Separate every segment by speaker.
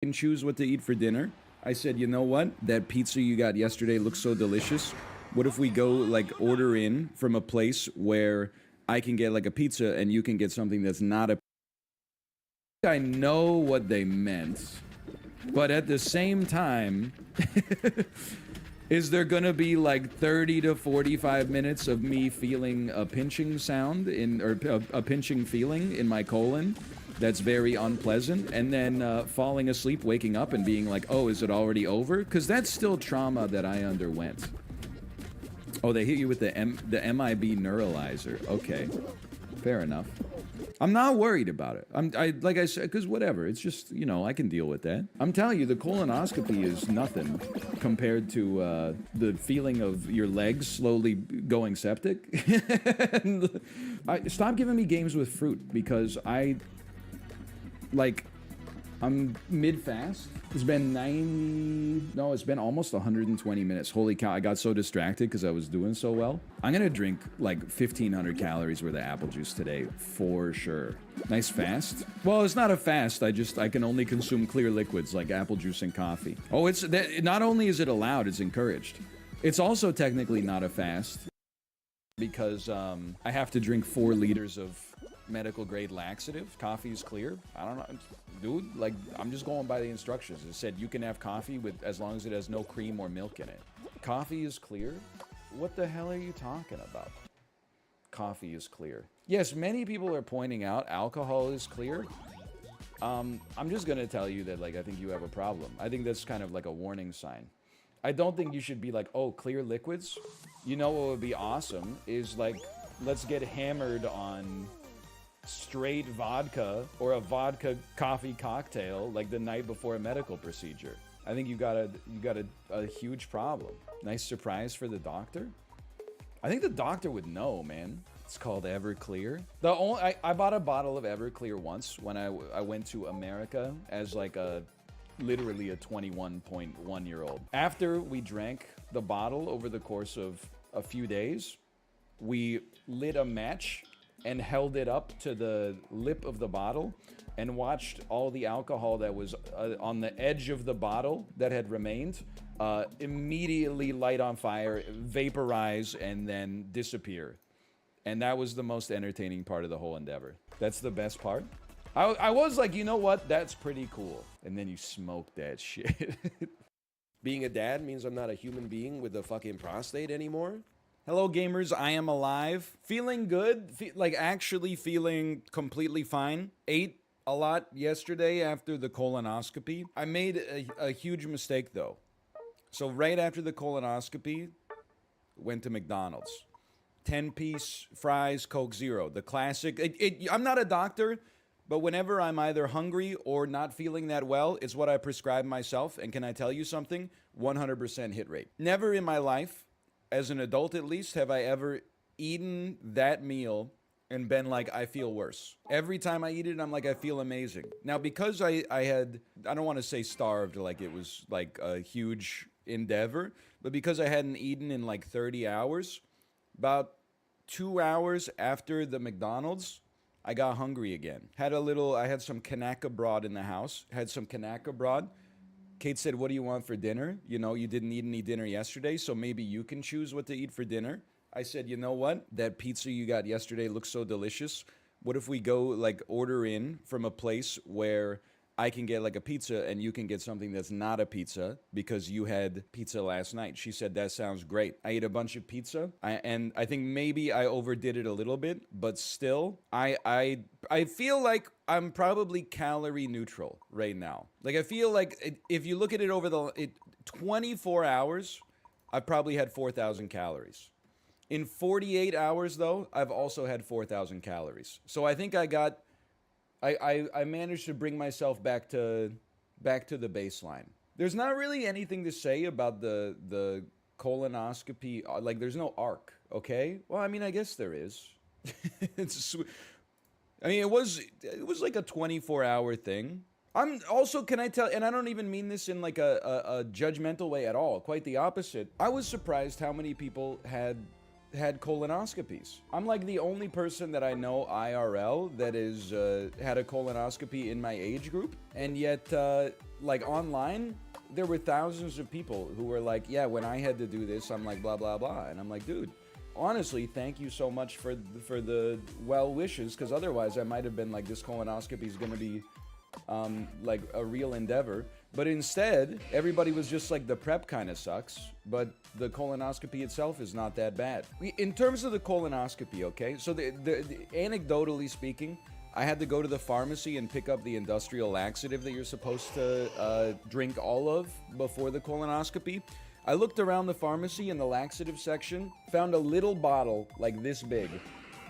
Speaker 1: can choose what to eat for dinner. I said, you know what? That pizza you got yesterday looks so delicious. What if we go, like, order in from a place where I can get, like, a pizza and you can get something that's not a... I know what they meant, but at the same time, is there gonna be, like, 30 to 45 minutes of me feeling a pinching sound or a pinching feeling in my colon? That's very unpleasant, and then falling asleep, waking up, and being like, oh, is it already over? Because that's still trauma that I underwent. Oh, they hit you with the MIB neuralizer. Okay, fair enough. I'm not worried about it. Like I said, because whatever, it's just, you know, I can deal with that. I'm telling you, the colonoscopy is nothing compared to the feeling of your legs slowly going septic. Stop giving me games with fruit, because I'm mid-fast. It's been it's been almost 120 minutes. Holy cow, I got so distracted because I was doing so well. I'm gonna drink like 1,500 calories worth of apple juice today, for sure. Nice fast? Well, it's not a fast, I can only consume clear liquids like apple juice and coffee. Oh, not only is it allowed, it's encouraged. It's also technically not a fast, because I have to drink 4 liters of medical grade laxative. Coffee is clear. I don't know, dude, like, I'm just going by the instructions. It said you can have coffee as long as it has no cream or milk in it. Coffee is clear? What the hell are you talking about? Coffee is clear. Yes, many people are pointing out alcohol is clear. I'm just gonna tell you that, like, I think you have a problem. I think that's kind of like a warning sign. I don't think you should be like, oh, clear liquids? You know what would be awesome is, like, let's get hammered on straight vodka or a vodka coffee cocktail like the night before a medical procedure. I think you got a huge problem. Nice surprise for the doctor. I think the doctor would know, man. It's called Everclear. I bought a bottle of Everclear once when I went to America as like literally a 21.1-year-old. After we drank the bottle over the course of a few days, we lit a match and held it up to the lip of the bottle and watched all the alcohol that was on the edge of the bottle that had remained immediately light on fire, vaporize, and then disappear. And that was the most entertaining part of the whole endeavor. That's the best part. I was like, you know what? That's pretty cool. And then you smoked that shit.
Speaker 2: Being a dad means I'm not a human being with a fucking prostate anymore.
Speaker 1: Hello, gamers. I am alive. Feeling good. Like, actually feeling completely fine. Ate a lot yesterday after the colonoscopy. I made a huge mistake, though. So right after the colonoscopy, went to McDonald's. 10-piece fries, Coke Zero. The classic. I'm not a doctor, but whenever I'm either hungry or not feeling that well, it's what I prescribe myself. And can I tell you something? 100% hit rate. Never in my life, as an adult at least, have I ever eaten that meal and been like, I feel worse. Every time I eat it, I'm like, I feel amazing. Now, because I don't want to say starved, like it was like a huge endeavor, but because I hadn't eaten in like 30 hours, about 2 hours after the McDonald's, I got hungry again. I had some Kanaka broad in the house, had some Kanaka broad. Kate said, what do you want for dinner? You know, you didn't eat any dinner yesterday, so maybe you can choose what to eat for dinner. I said, you know what? That pizza you got yesterday looks so delicious. What if we go, like, order in from a place where I can get, like, a pizza and you can get something that's not a pizza because you had pizza last night? She said, that sounds great. I ate a bunch of pizza, and I think maybe I overdid it a little bit, but still, I feel like I'm probably calorie neutral right now. Like, I feel like if you look at it over 24 hours, I've probably had 4,000 calories. In 48 hours, though, I've also had 4,000 calories. So I think I managed to bring myself back to the baseline. There's not really anything to say about the colonoscopy. Like, there's no arc, okay? Well, I mean, I guess there is. It was like a 24-hour thing. I'm also, can I tell, and I don't even mean this in like a judgmental way at all. Quite the opposite. I was surprised how many people had colonoscopies. I'm like the only person that I know IRL that is had a colonoscopy in my age group, and yet like online, there were thousands of people who were like, yeah, when I had to do this, I'm like, blah, blah, blah. And I'm like, dude, honestly, thank you so much for the well wishes, because otherwise I might have been like, this colonoscopy is going to be like a real endeavor. But instead, everybody was just like, the prep kind of sucks, but the colonoscopy itself is not that bad. In terms of the colonoscopy, okay, so the anecdotally speaking, I had to go to the pharmacy and pick up the industrial laxative that you're supposed to drink all of before the colonoscopy. I looked around the pharmacy in the laxative section, found a little bottle like this big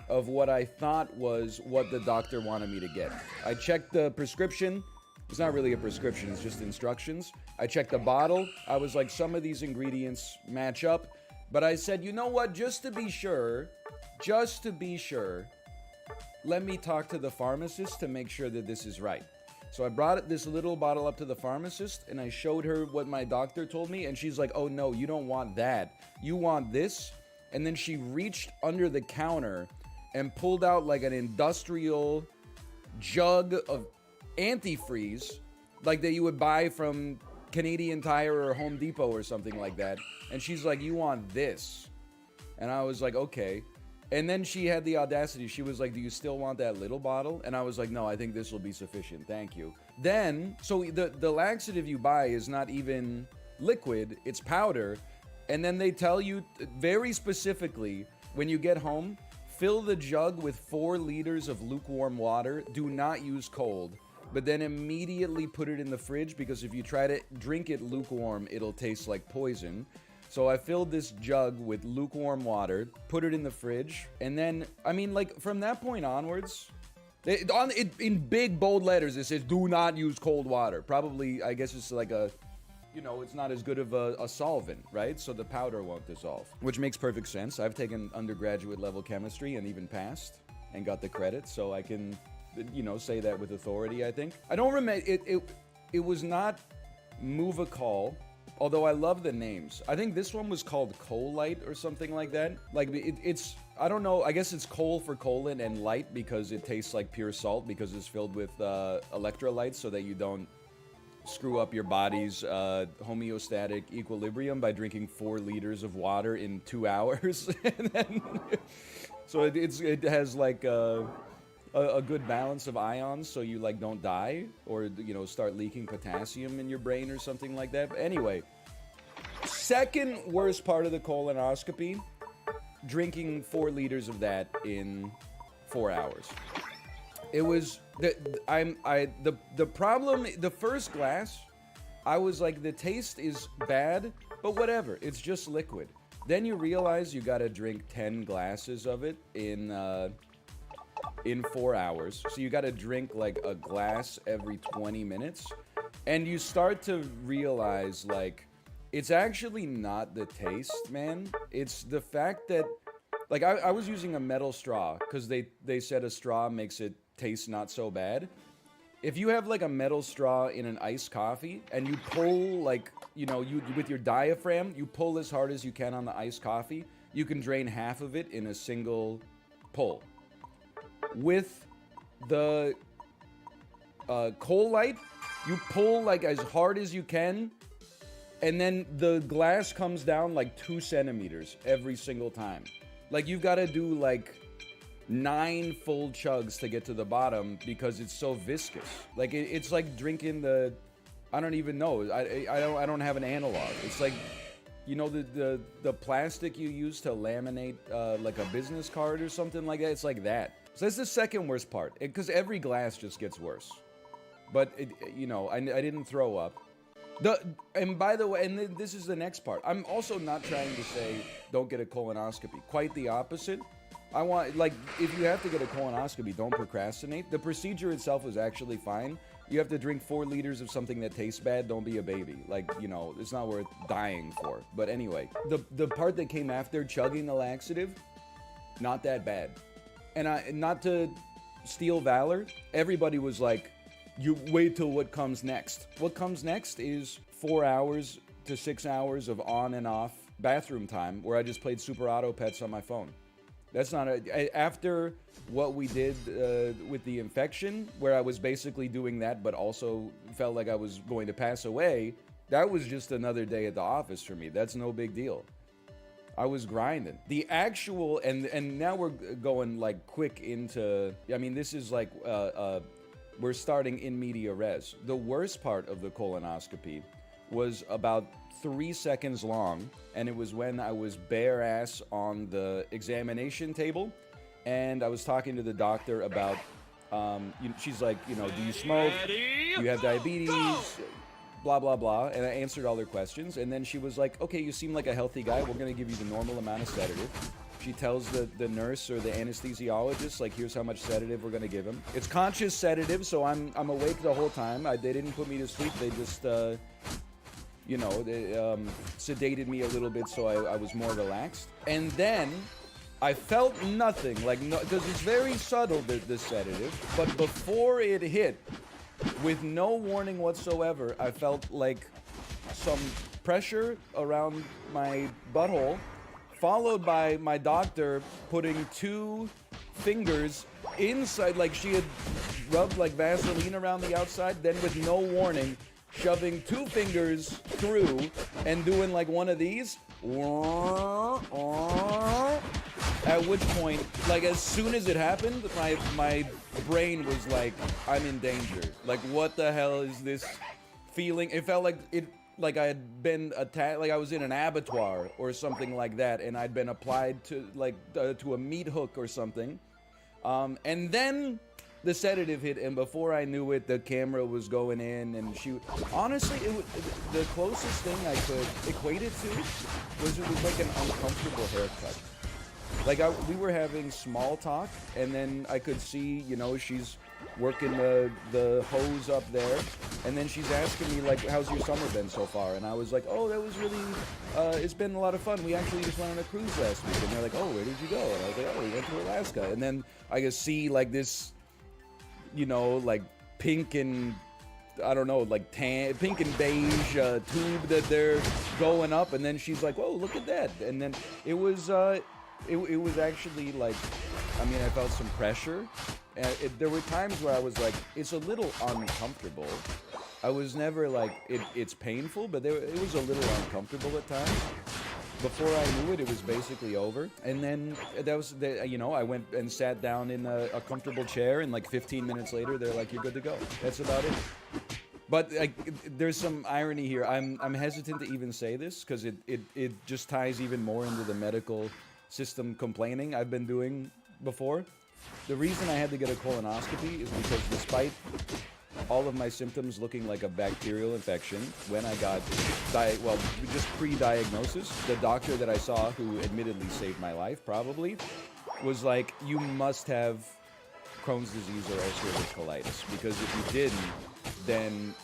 Speaker 1: of what I thought was what the doctor wanted me to get. I checked the prescription. It's not really a prescription, it's just instructions. I checked the bottle. I was like, some of these ingredients match up. But I said, you know what, just to be sure, let me talk to the pharmacist to make sure that this is right. So I brought this little bottle up to the pharmacist, and I showed her what my doctor told me, and she's like, oh no, you don't want that. You want this. And then she reached under the counter and pulled out like an industrial jug of antifreeze, like that you would buy from Canadian Tire or Home Depot or something like that. And she's like, you want this? And I was like, okay. And then she had the audacity. She was like, do you still want that little bottle? And I was like, no, I think this will be sufficient. Thank you. Then, so the laxative you buy is not even liquid, it's powder. And then they tell you very specifically, when you get home, fill the jug with 4 liters of lukewarm water. Do not use cold. But then immediately put it in the fridge, because if you try to drink it lukewarm, it'll taste like poison. So I filled this jug with lukewarm water, put it in the fridge, and then, I mean, like, from that point onwards, in big, bold letters, it says, do not use cold water. Probably, I guess it's like a, you know, it's not as good of a solvent, right? So the powder won't dissolve, which makes perfect sense. I've taken undergraduate level chemistry and even passed and got the credit, so I can, you know, say that with authority, I think. I don't remember, it was not Move a Call, although I love the names. I think this one was called Colite or something like that. Like, it's, I don't know, I guess it's coal for colon and light because it tastes like pure salt, because it's filled with electrolytes so that you don't screw up your body's homeostatic equilibrium by drinking 4 liters of water in 2 hours. And then, so it has like a good balance of ions, so you like don't die or, you know, start leaking potassium in your brain or something like that. But anyway, second worst part of the colonoscopy, drinking 4 liters of that in 4 hours. It was the problem. The first glass, I was like, the taste is bad, but whatever, it's just liquid. Then you realize you gotta drink 10 glasses of it in 4 hours. So you gotta drink like a glass every 20 minutes. And you start to realize, like, it's actually not the taste, man. It's the fact that, like, I was using a metal straw because they said a straw makes it taste not so bad. If you have like a metal straw in an iced coffee and you pull, like, you know, you with your diaphragm, you pull as hard as you can on the iced coffee, you can drain half of it in a single pull. With the Colite, you pull like as hard as you can, and then the glass comes down like 2 centimeters every single time. Like, you've got to do like 9 full chugs to get to the bottom because it's so viscous. Like, it's like drinking the, I don't even know. I don't have an analog. It's like, you know, the plastic you use to laminate like a business card or something like that. It's like that. So that's the second worst part, because every glass just gets worse. But you know, I didn't throw up. And by the way, and this is the next part. I'm also not trying to say don't get a colonoscopy. Quite the opposite. I want, like, if you have to get a colonoscopy, don't procrastinate. The procedure itself is actually fine. You have to drink 4 liters of something that tastes bad. Don't be a baby. Like, you know, it's not worth dying for. But anyway, the part that came after chugging the laxative, not that bad. And not to steal valor, everybody was like, you wait till what comes next. What comes next is 4 hours to 6 hours of on and off bathroom time where I just played Super Auto Pets on my phone. That's not after what we did with the infection, where I was basically doing that, but also felt like I was going to pass away. That was just another day at the office for me. That's no big deal. I was grinding. The actual, and now we're going like quick into, I mean, this is like, we're starting in media res. The worst part of the colonoscopy was about 3 seconds long, and it was when I was bare ass on the examination table, and I was talking to the doctor about, she's like, you know, do you smoke? Do you have diabetes? Blah, blah, blah. And I answered all their questions. And then she was like, okay, you seem like a healthy guy. We're going to give you the normal amount of sedative. She tells the nurse or the anesthesiologist, like, here's how much sedative we're going to give him. It's conscious sedative, so I'm awake the whole time. They didn't put me to sleep. They just, you know, they sedated me a little bit so I was more relaxed. And then I felt nothing, like, no, because it's very subtle, the sedative. But before it hit, with no warning whatsoever, I felt like some pressure around my butthole, followed by my doctor putting 2 fingers inside, like she had rubbed like Vaseline around the outside, then with no warning, shoving 2 fingers through and doing like one of these. At which point, like as soon as it happened, my brain was like, I'm in danger. Like, what the hell is this feeling? It felt like I had been attacked, like I was in an abattoir or something like that, and I'd been applied to like to a meat hook or something. And then the sedative hit, and before I knew it, the camera was going in, and honestly, the closest thing I could equate it to was it was like an uncomfortable haircut. Like we were having small talk, and then I could see, you know, she's working the hose up there, and then she's asking me like, how's your summer been so far? And I was like, oh, that was really, it's been a lot of fun. We actually just went on a cruise last week. And they're like, oh, where did you go? And I was like, oh, we went to Alaska. And then I could see like this, you know, like pink and, I don't know, like pink and beige tube that they're going up, and then she's like, whoa, look at that. And then it was actually like, I mean, I felt some pressure. There were times where I was like, it's a little uncomfortable. I was never like, it's painful, but it was a little uncomfortable at times. Before I knew it, it was basically over. And then that was, you know, I went and sat down in a comfortable chair, and like 15 minutes later, they're like, you're good to go. That's about it. But like, there's some irony here. I'm hesitant to even say this because it just ties even more into the medical system complaining I've been doing before. The reason I had to get a colonoscopy is because despite all of my symptoms looking like a bacterial infection, when I got, just pre-diagnosis, the doctor that I saw, who admittedly saved my life probably, was like, you must have Crohn's disease or ulcerative colitis, because if you didn't, then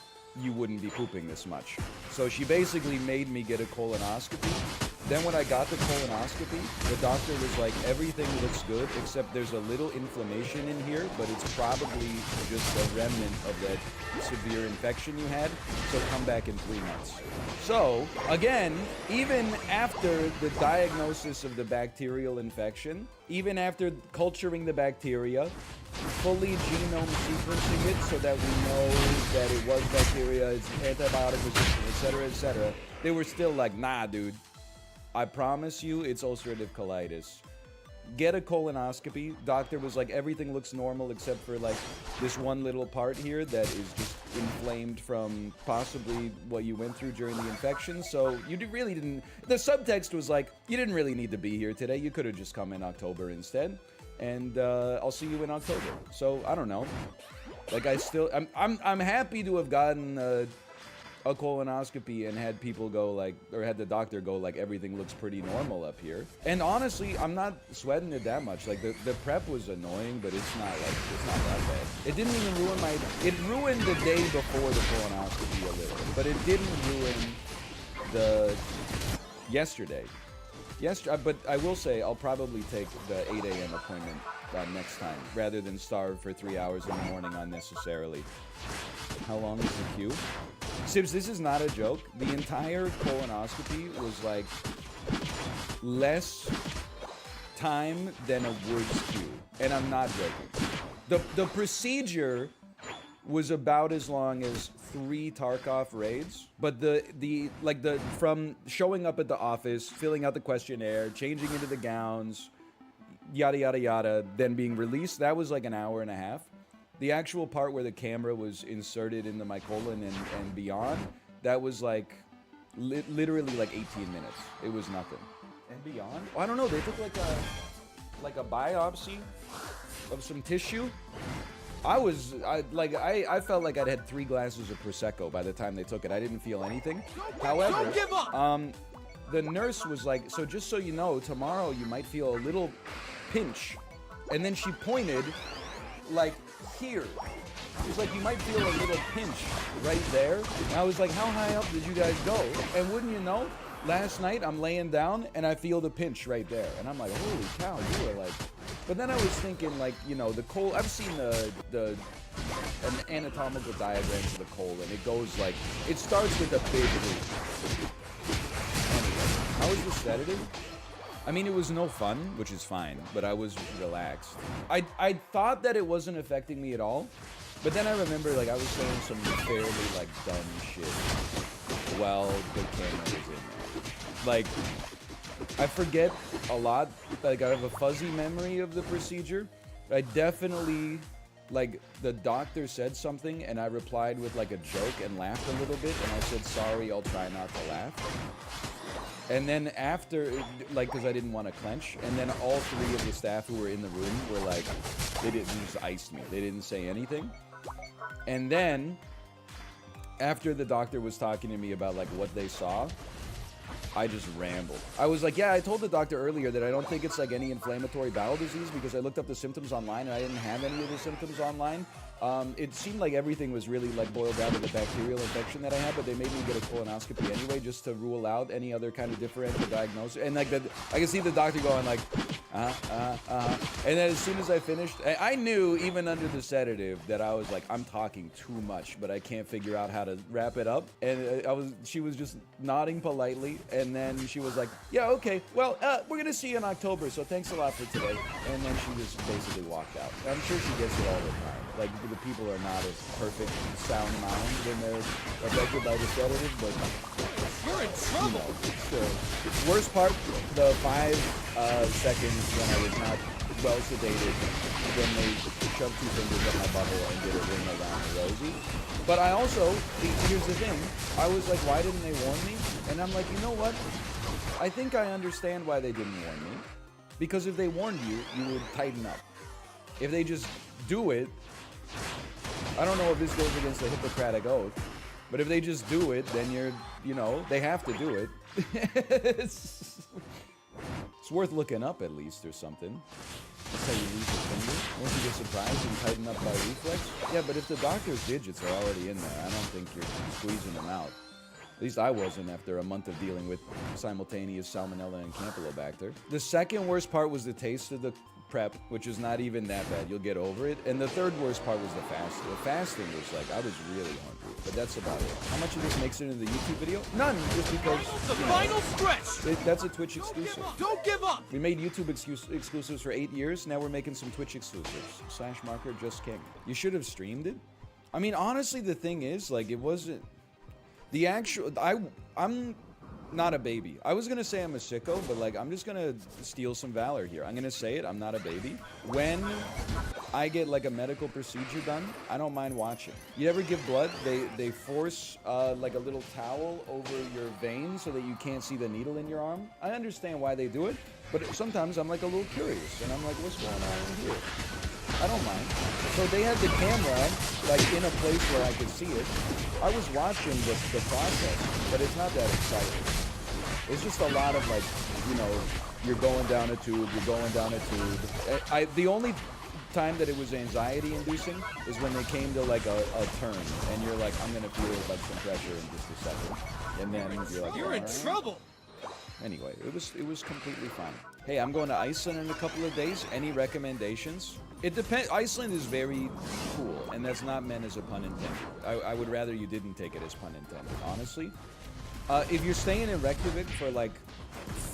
Speaker 1: you wouldn't be pooping this much. So she basically made me get a colonoscopy. Then when I got the colonoscopy, the doctor was like, everything looks good, except there's a little inflammation in here, but it's probably just a remnant of that severe infection you had, so come back in 3 months. So, again, even after the diagnosis of the bacterial infection, even after culturing the bacteria, fully genome sequencing it so that we know that it was bacteria, it's antibiotic resistant, etc., they were still like, nah, dude. I promise you it's ulcerative colitis. Get a colonoscopy. Doctor was like, everything looks normal except for like this one little part here that is just inflamed from possibly what you went through during the infection. So you really didn't, the subtext was like, you didn't really need to be here today. You could have just come in October instead. And I'll see you in October. So I don't know. Like I'm happy to have gotten a colonoscopy and had people go like, or had the doctor go like, everything looks pretty normal up here. And honestly, I'm not sweating it that much. Like the prep was annoying, but it's not that bad. It didn't even ruin it ruined the day before the colonoscopy a little, but it didn't ruin the yesterday. But I will say I'll probably take the 8 a.m. appointment next time, rather than starve for 3 hours in the morning unnecessarily. How long is the queue? Sibs, this is not a joke. The entire colonoscopy was like less time than a words queue, and I'm not joking. The procedure was about as long as 3 Tarkov raids, but from showing up at the office, filling out the questionnaire, changing into the gowns, yada yada yada, then being released, that was like an hour and a half. The actual part where the camera was inserted into my colon and beyond, that was like literally like 18 minutes. It was nothing. And beyond? Oh, I don't know. They took like a biopsy of some tissue. I felt like I'd had 3 glasses of Prosecco by the time they took it. I didn't feel anything. However,
Speaker 3: don't give up.
Speaker 1: The nurse was like, so just so you know, tomorrow you might feel a little pinch. And then she pointed like here. She's like, you might feel a little pinch right there. And I was like, how high up did you guys go? And wouldn't you know, last night I'm laying down and I feel the pinch right there. And I'm like, holy cow, you were like... But then I was thinking, like, you know, the colon... I've seen an anatomical diagram for the colon. It goes like... It starts with a big loop. Anyway, how was the sedative? I mean, it was no fun, which is fine, but I was relaxed. I thought that it wasn't affecting me at all, but then I remember, like, I was saying some fairly, like, dumb shit while the camera was in there. Like, I forget a lot. Like, I have a fuzzy memory of the procedure. I definitely, like, the doctor said something, and I replied with, like, a joke and laughed a little bit, and I said, sorry, I'll try not to laugh. And then after, like, because I didn't want to clench, and then all 3 of the staff who were in the room were like, they just iced me. They didn't say anything. And then, after the doctor was talking to me about, like, what they saw, I just rambled. I was like, yeah, I told the doctor earlier that I don't think it's, like, any inflammatory bowel disease because I looked up the symptoms online and I didn't have any of the symptoms online. It seemed like everything was really, like, boiled down to the bacterial infection that I had, but they made me get a colonoscopy anyway just to rule out any other kind of differential diagnosis. And, like, I could see the doctor going, like, And then as soon as I finished, I knew, even under the sedative, that I was like, I'm talking too much, but I can't figure out how to wrap it up. And she was just nodding politely, and then she was like, yeah, okay, well, we're gonna see you in October, so thanks a lot for today. And then she just basically walked out. I'm sure she gets it all the time. Like, the people are not as perfect and sound mind when they're affected by the sedative, but
Speaker 3: you're in trouble.
Speaker 1: You know, the worst part, the 5 seconds when I was not well sedated, when they shoved 2 fingers up my butthole and did a ring around the rosy. But I also, here's the thing, I was like, why didn't they warn me? And I'm like, you know what? I think I understand why they didn't warn me. Because if they warned you, you would tighten up. If they just do it, I don't know if this goes against the Hippocratic Oath, but if they just do it, then you're, you know, they have to do it. It's worth looking up at least or something. That's how you lose your finger. Won't you get surprised and tighten up by reflex? Yeah, but if the doctor's digits are already in there, I don't think you're squeezing them out. At least I wasn't after a month of dealing with simultaneous salmonella and campylobacter. The second worst part was the taste of the prep, which is not even that bad. You'll get over it. And the third worst part was the fasting. The fasting was like, I was really hungry, but that's about it. How much of this makes it into the YouTube video? None, just because,
Speaker 3: The final stretch!
Speaker 1: That's a Twitch exclusive.
Speaker 3: Don't give up!
Speaker 1: We made YouTube exclusives for 8 years. Now we're making some Twitch exclusives. /marker just king. You should have streamed it. I mean, honestly, the thing is, like, it wasn't the actual. I'm not a baby. I was gonna say I'm a sicko, but like, I'm just gonna steal some valor here. I'm gonna say it. I'm not a baby. When I get like a medical procedure done, I don't mind watching. You ever give blood? They force like a little towel over your vein so that you can't see the needle in your arm. I understand why they do it, but sometimes I'm like a little curious, and I'm like, what's going on in here? I don't mind. So they had the camera like in a place where I could see it. I was watching the process, but it's not that exciting. It's just a lot of like, you know, you're going down a tube, you're going down a tube. The only time that it was anxiety inducing is when they came to like a turn, and you're like, I'm gonna feel like some pressure in just a second, and then you're like,
Speaker 3: You're in trouble.
Speaker 1: Anyway, it was completely fine. Hey, I'm going to Iceland in a couple of days. Any recommendations? It depends. Iceland is very cool, and that's not meant as a pun intended. I would rather you didn't take it as pun intended, honestly. If you're staying in Reykjavik for like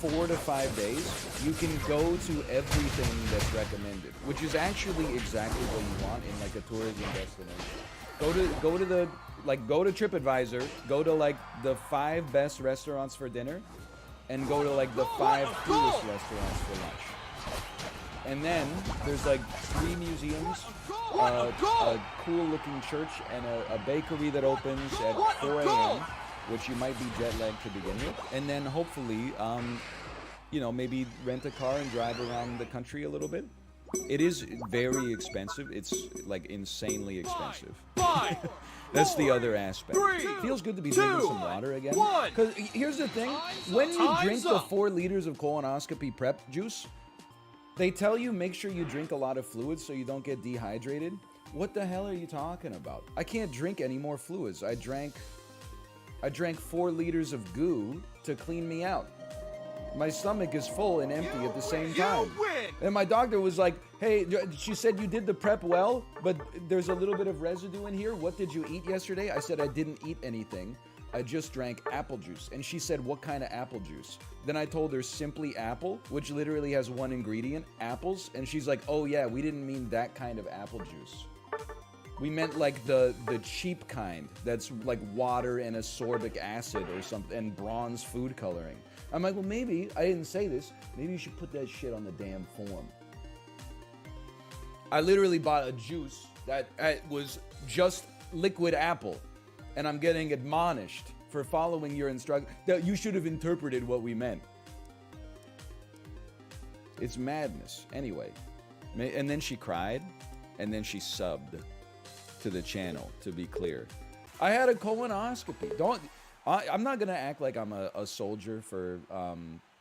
Speaker 1: 4 to 5 days, you can go to everything that's recommended, which is actually exactly what you want in like a tourism destination. Go to TripAdvisor, go to like the 5 best restaurants for dinner, and go to like the 5 coolest restaurants for lunch. And then there's like 3 museums, a cool looking church, and a bakery that opens at 4 a.m., which you might be jet lagged to begin with. And then hopefully, you know, maybe rent a car and drive around the country a little bit. It is very expensive. It's like insanely expensive. That's the other aspect. Feels good to be drinking some water again. Because here's the thing, when you drink the 4 liters of colonoscopy prep juice, they tell you make sure you drink a lot of fluids so you don't get dehydrated. What the hell are you talking about? I can't drink any more fluids. I drank 4 liters of goo to clean me out. My stomach is full and empty at the same time. And my doctor was like, hey, she said you did the prep well, but there's a little bit of residue in here. What did you eat yesterday? I said I didn't eat anything. I just drank apple juice. And she said, what kind of apple juice? Then I told her Simply Apple, which literally has 1 ingredient, apples. And she's like, oh yeah, we didn't mean that kind of apple juice. We meant like the cheap kind that's like water and ascorbic acid or something and bronze food coloring. I'm like, well, maybe, I didn't say this, maybe you should put that shit on the damn form. I literally bought a juice that was just liquid apple, and I'm getting admonished for following your instructions. That you should have interpreted what we meant. It's madness. Anyway, and then she cried, and then she subbed to the channel, to be clear. I had a colonoscopy. I'm not gonna act like I'm a soldier for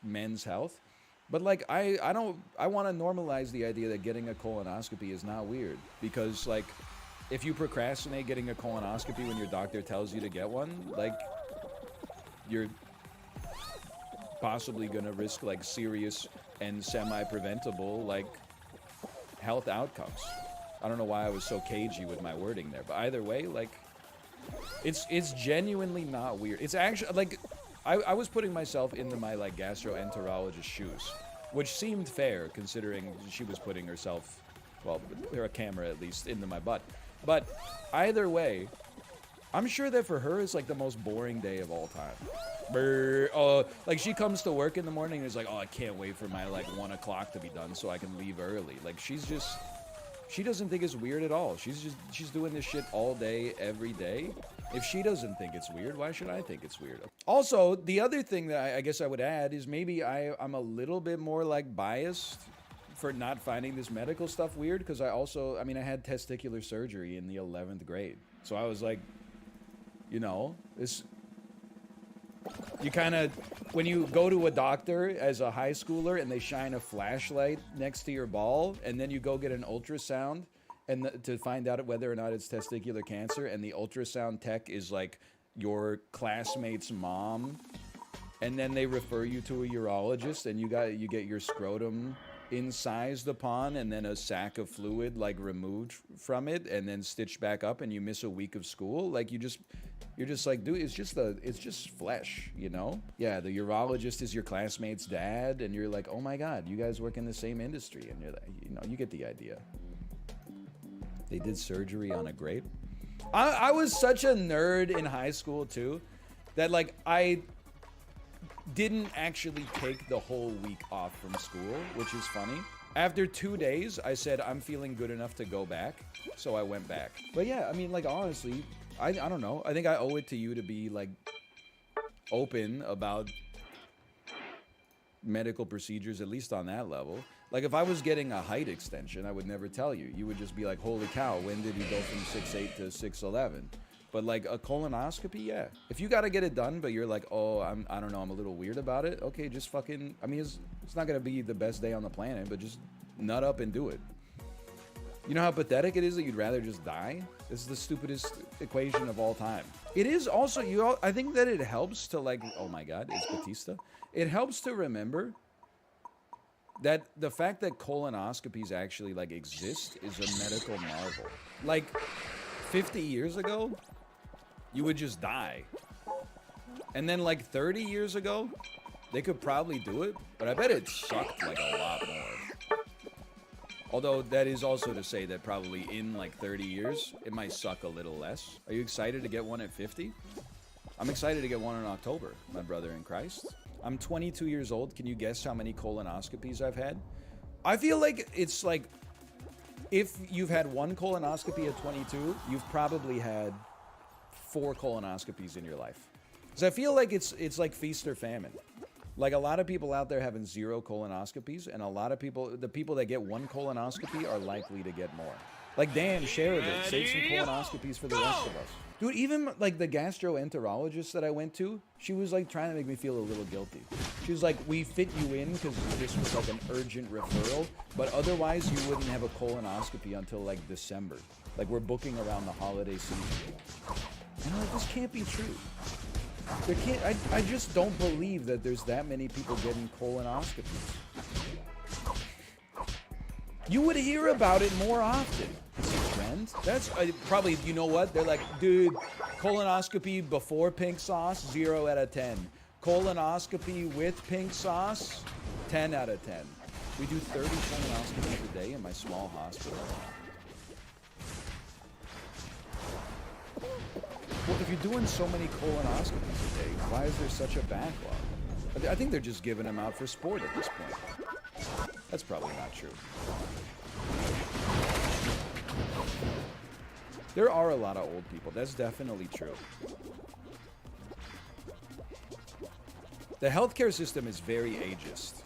Speaker 1: men's health, but like I want to normalize the idea that getting a colonoscopy is not weird, because like if you procrastinate getting a colonoscopy when your doctor tells you to get one, like you're possibly gonna risk like serious and semi-preventable like health outcomes. I don't know why I was so cagey with my wording there, but either way, like it's genuinely not weird. It's actually like I was putting myself into my like gastroenterologist shoes, which seemed fair considering she was putting herself, well, her camera at least, into my butt. But either way, I'm sure that for her it's like the most boring day of all time. Like she comes to work in the morning and is like, oh, I can't wait for my like 1 o'clock to be done so I can leave early. Like she doesn't think it's weird at all. She's doing this shit all day, every day. If she doesn't think it's weird, why should I think it's weird? Also, the other thing that I guess I would add is maybe I'm a little bit more like biased for not finding this medical stuff weird, because I had testicular surgery in the 11th grade. So I was like, you know, you kind of, when you go to a doctor as a high schooler and they shine a flashlight next to your ball, and then you go get an ultrasound and to find out whether or not it's testicular cancer, and the ultrasound tech is like your classmate's mom, and then they refer you to a urologist, and you get your scrotum incised upon, and then a sack of fluid like removed from it and then stitched back up, and you miss a week of school. Like you're just like, dude, it's just flesh, you know? Yeah, the urologist is your classmate's dad, and you're like, oh my god, you guys work in the same industry, and you're like, you know, you get the idea. They did surgery on a grape. I was such a nerd in high school too, that like I didn't actually take the whole week off from school, which is funny. After 2 days, I said, I'm feeling good enough to go back, so I went back. But yeah, I mean, like, honestly, I don't know. I think I owe it to you to be, like, open about medical procedures, at least on that level. Like, if I was getting a height extension, I would never tell you. You would just be like, holy cow, when did you go from 6'8" to 6'11"? But like a colonoscopy, yeah. If you gotta get it done, but you're like, oh, I don't know, I'm a little weird about it. Okay, just fucking, I mean, it's not gonna be the best day on the planet, but just nut up and do it. You know how pathetic it is that you'd rather just die? This is the stupidest equation of all time. It is also, I think that it helps to like, oh my god, it's Batista. It helps to remember that the fact that colonoscopies actually like exist is a medical marvel. Like 50 years ago, you would just die. And then like 30 years ago, They could probably do it, but I bet it sucked like a lot more. Although that is also to say that probably in like 30 years, it might suck a little less. Are you excited to get one at 50? I'm excited to get one in October, my brother in Christ. I'm 22 years old. Can you guess how many colonoscopies I've had? I feel like it's like, if you've had one colonoscopy at 22, you've probably had 4 colonoscopies in your life. Because I feel like it's like feast or famine. Like a lot of people out there having 0 colonoscopies, and a lot of people, the people that get 1 colonoscopy are likely to get more. Like, damn, share of it. Save some colonoscopies for the rest of us. Dude, even like the gastroenterologist that I went to, she was like trying to make me feel a little guilty. She was like, we fit you in because this was like an urgent referral, but otherwise you wouldn't have a colonoscopy until like December. Like, we're booking around the holiday season. And I'm like, this can't be true. There can't, I just don't believe that there's that many people getting colonoscopies. You would hear about it more often. It's a trend. That's probably, you know what? They're like, dude, colonoscopy before pink sauce, 0 out of 10. Colonoscopy with pink sauce, 10 out of 10. We do 30 colonoscopies a day in my small hospital. Well, if you're doing so many colonoscopies a day, why is there such a backlog? I think they're just giving them out for sport at this point. That's probably not true. There are a lot of old people. That's definitely true. The healthcare system is very ageist.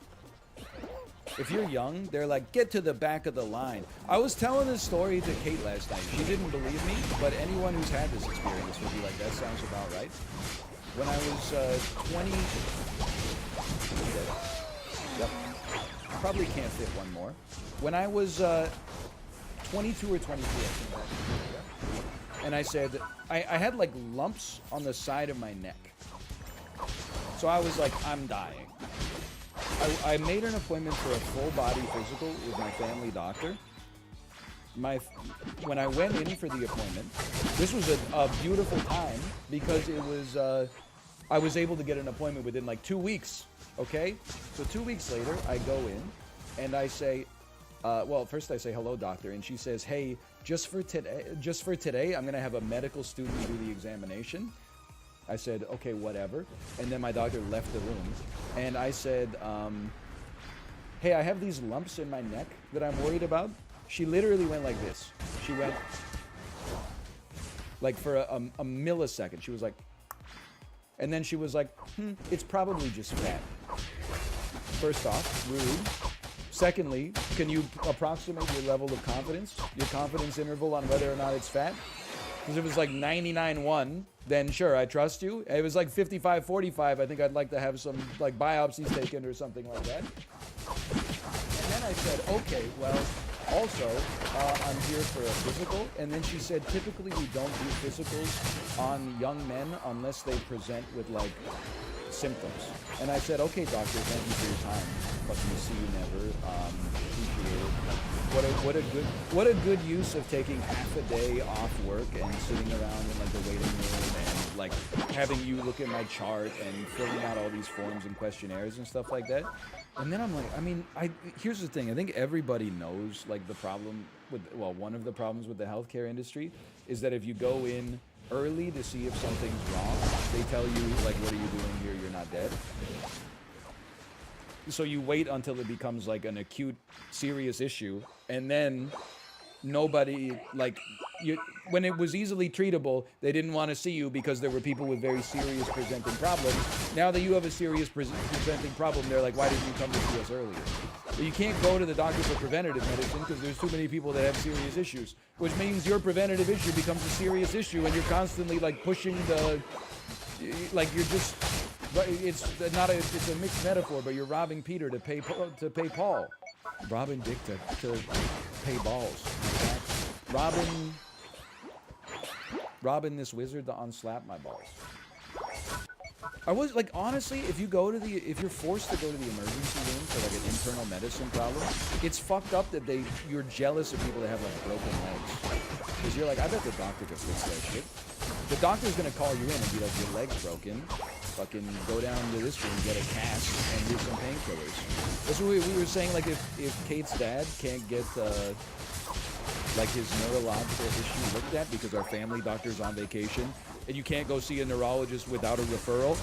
Speaker 1: If you're young, they're like, get to the back of the line. I was telling this story to Kate last night. She didn't believe me, but anyone who's had this experience would be like, that sounds about right. When I was 20... Yep. Probably can't fit one more. When I was 22 or 23, I think. And I said, I had like lumps on the side of my neck. So I was like, I'm dying. I made an appointment for a full body physical with my family doctor. When I went in for the appointment, this was a beautiful time because it was, I was able to get an appointment within like 2 weeks. Okay? So 2 weeks later, I go in and I say, well, first I say, hello, doctor. And she says, hey, just for today, I'm going to have a medical student do the examination. I said, okay, whatever. And then my doctor left the room. And I said, hey, I have these lumps in my neck that I'm worried about. She literally went like this. She went like for a millisecond. She was like, and then she was like, it's probably just fat. First off, rude. Secondly, can you approximate your level of confidence, your confidence interval on whether or not it's fat? Because if it was like 99.1, then sure, I trust you. If it was like 55.45, I think I'd like to have some like biopsies taken or something like that. And then I said, okay, well, also, I'm here for a physical. And then she said, typically we don't do physicals on young men unless they present with like symptoms. And I said, okay, doctor, thank you for your time. Fucking see you never. Appreciate it. What a good use of taking half a day off work and sitting around in like the waiting room and like having you look at my chart and filling out all these forms and questionnaires and stuff like that. And then I'm like, I mean, here's the thing. I think everybody knows like the problem with, well, one of the problems with the healthcare industry is that if you go in early to see if something's wrong, they tell you like, what are you doing here? You're not dead. So you wait until it becomes like an acute, serious issue, and then nobody, like, when it was easily treatable, they didn't want to see you because there were people with very serious presenting problems. Now that you have a serious presenting problem, they're like, why didn't you come to see us earlier? But you can't go to the doctor for preventative medicine because there's too many people that have serious issues, which means your preventative issue becomes a serious issue, and you're constantly like pushing the, like you're just, it's a mixed metaphor, but you're robbing Peter to pay Paul, robbing Dick to pay balls, robbing this wizard to unslap my balls. I was like, honestly, if you're forced to go to the emergency room for like an internal medicine problem, it's fucked up that you're jealous of people that have like broken legs. Because you're like, I bet the doctor could fix that shit. The doctor's gonna call you in and be like, your leg's broken. fucking go down to this room, get a cast, and do some painkillers. That's what we were saying, like, if Kate's dad can't get, like, his neurological issue looked at because our family doctor's on vacation, and you can't go see a neurologist without a referral,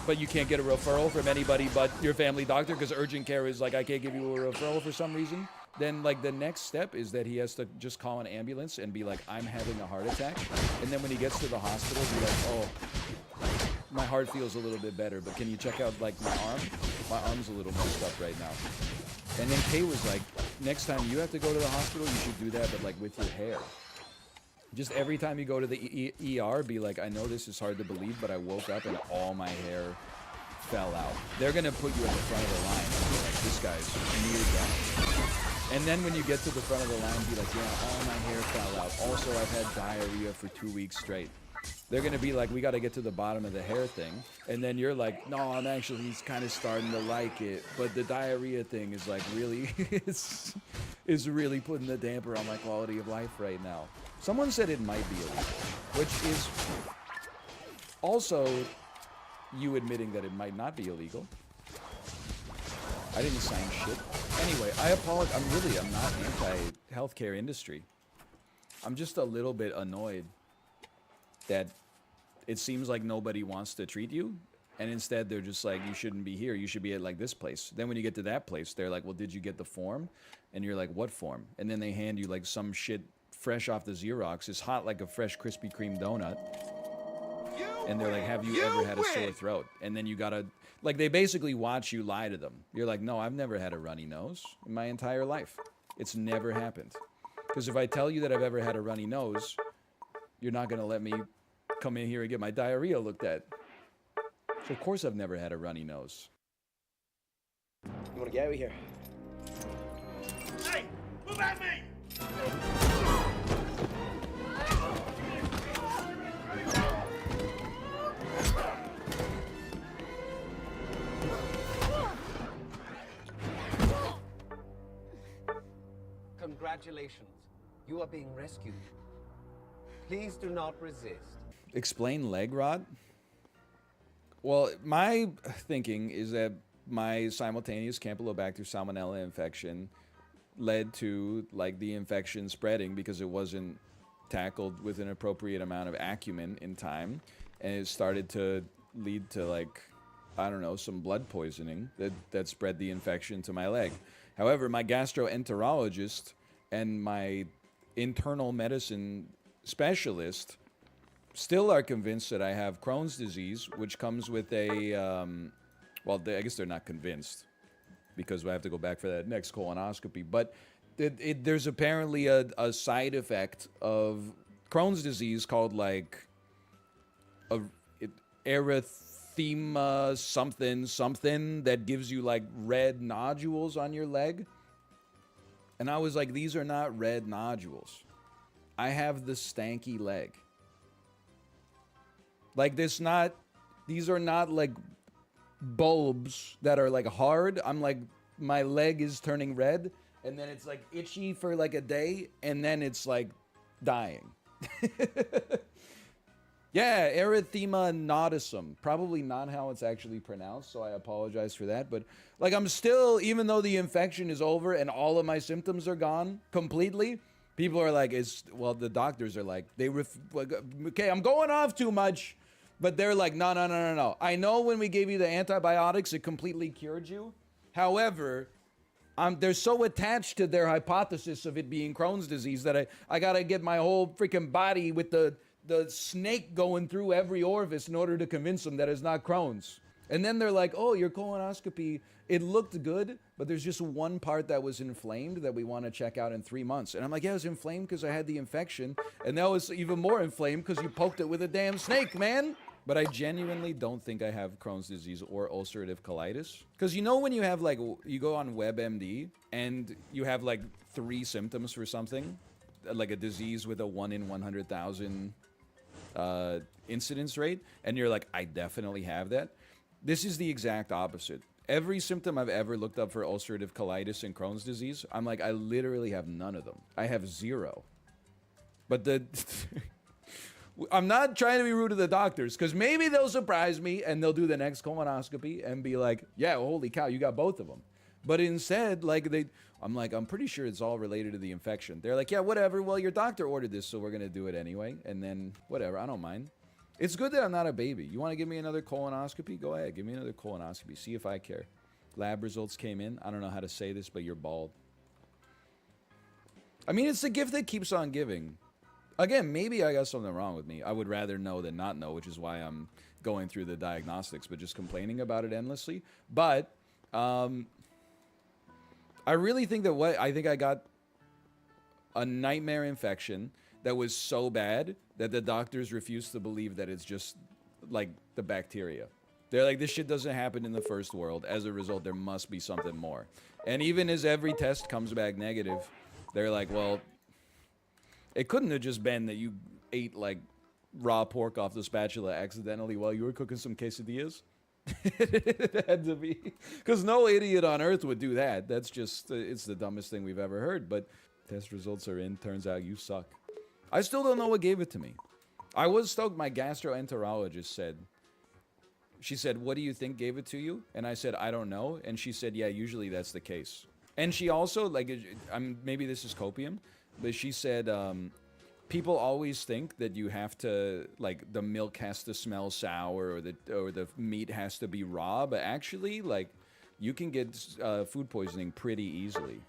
Speaker 1: but you can't get a referral from anybody but your family doctor because urgent care is like, I can't give you a referral for some reason, then, like, the next step is that he has to just call an ambulance and be like, I'm having a heart attack. And then when he gets to the hospital, be like, oh, my heart feels a little bit better, but can you check out, like, my arm? My arm's a little messed up right now. And then Kay was like, next time you have to go to the hospital, you should do that, but, like, with your hair. Just every time you go to the ER, be like, I know this is hard to believe, but I woke up and all my hair fell out. They're going to put you at the front of the line and be like, this guy's near death. And then when you get to the front of the line, be like, yeah, all my hair fell out. Also, I've had diarrhea for 2 weeks straight. They're going to be like, we got to get to the bottom of the hair thing. And then you're like, no, I'm actually kind of starting to like it. But the diarrhea thing is like really, is really putting the damper on my quality of life right now. Someone said it might be illegal, which is also you admitting that it might not be illegal. I didn't sign shit. Anyway, I apologize. I'm not anti-healthcare industry. I'm just a little bit annoyed that it seems like nobody wants to treat you, and instead they're just like, you shouldn't be here. You should be at, like, this place. Then when you get to that place, they're like, well, did you get the form? And you're like, what form? And then they hand you, like, some shit fresh off the Xerox. It's hot like a fresh Krispy Kreme donut. And they're like, have you ever had a sore throat? And then you gotta, like, they basically watch you lie to them. You're like, no, I've never had a runny nose in my entire life. It's never happened. Because if I tell you that I've ever had a runny nose, you're not gonna let me come in here and get my diarrhea looked at. So of course I've never had a runny nose.
Speaker 2: You wanna get out of here?
Speaker 3: Hey, move at me!
Speaker 4: Congratulations. You are being rescued. Please do not resist.
Speaker 1: Explain leg rot? Well, my thinking is that my simultaneous Campylobacter salmonella infection led to, like, the infection spreading because it wasn't tackled with an appropriate amount of acumen in time, and it started to lead to, like, I don't know, some blood poisoning that spread the infection to my leg. However, my gastroenterologist and my internal medicine specialist still are convinced that I have Crohn's disease, which comes with a, well, I guess they're not convinced because I have to go back for that next colonoscopy, but there's apparently a side effect of Crohn's disease called, like, erythema something that gives you, like, red nodules on your leg. And I was like, these are not red nodules. I have the stanky leg. Like, these are not, like, bulbs that are, like, hard. I'm like, my leg is turning red, and then it's, like, itchy for, like, a day, and then it's, like, dying. Yeah, erythema nodosum. Probably not how it's actually pronounced, so I apologize for that. But, like, I'm still, even though the infection is over and all of my symptoms are gone completely, people are like, well, the doctors are like, okay, I'm going off too much. But they're like, no. I know when we gave you the antibiotics, it completely cured you. However, they're so attached to their hypothesis of it being Crohn's disease that I got to get my whole freaking body with the snake going through every orifice in order to convince them that it's not Crohn's. And then they're like, oh, your colonoscopy, it looked good, but there's just one part that was inflamed that we want to check out in 3 months. And I'm like, yeah, it was inflamed because I had the infection. And that was even more inflamed because you poked it with a damn snake, man. But I genuinely don't think I have Crohn's disease or ulcerative colitis. Because you know when you have, like, you go on WebMD and you have, like, 3 symptoms for something, like a disease with a 1 in 100,000 incidence rate, and you're like, I definitely have that. This is the exact opposite. Every symptom I've ever looked up for ulcerative colitis and Crohn's disease, I'm like, I literally have none of them. I have 0. But I'm not trying to be rude to the doctors, because maybe they'll surprise me and they'll do the next colonoscopy and be like, yeah, well, holy cow, you got both of them. But instead, like, I'm pretty sure it's all related to the infection. They're like, yeah, whatever. Well, your doctor ordered this, so we're going to do it anyway. And then, whatever, I don't mind. It's good that I'm not a baby. You want to give me another colonoscopy? Go ahead, give me another colonoscopy. See if I care. Lab results came in. I don't know how to say this, but you're bald. I mean, it's the gift that keeps on giving. Again, maybe I got something wrong with me. I would rather know than not know, which is why I'm going through the diagnostics, but just complaining about it endlessly. But I really think that I got a nightmare infection that was so bad that the doctors refuse to believe that it's just like the bacteria. They're like, this shit doesn't happen in the first world. As a result, there must be something more. And even as every test comes back negative, they're like, well, it couldn't have just been that you ate like raw pork off the spatula accidentally while you were cooking some quesadillas. It had to be, because no idiot on earth would do that. That's just, it's the dumbest thing we've ever heard. But test results are in. Turns out you suck. I still don't know what gave it to me. I was stoked. My gastroenterologist said, she said, what do you think gave it to you? And I said, I don't know. And she said, yeah, usually that's the case. And she also, like, maybe this is copium, but she said, people always think that you have to, like, the milk has to smell sour or the meat has to be raw, but actually, like, you can get food poisoning pretty easily.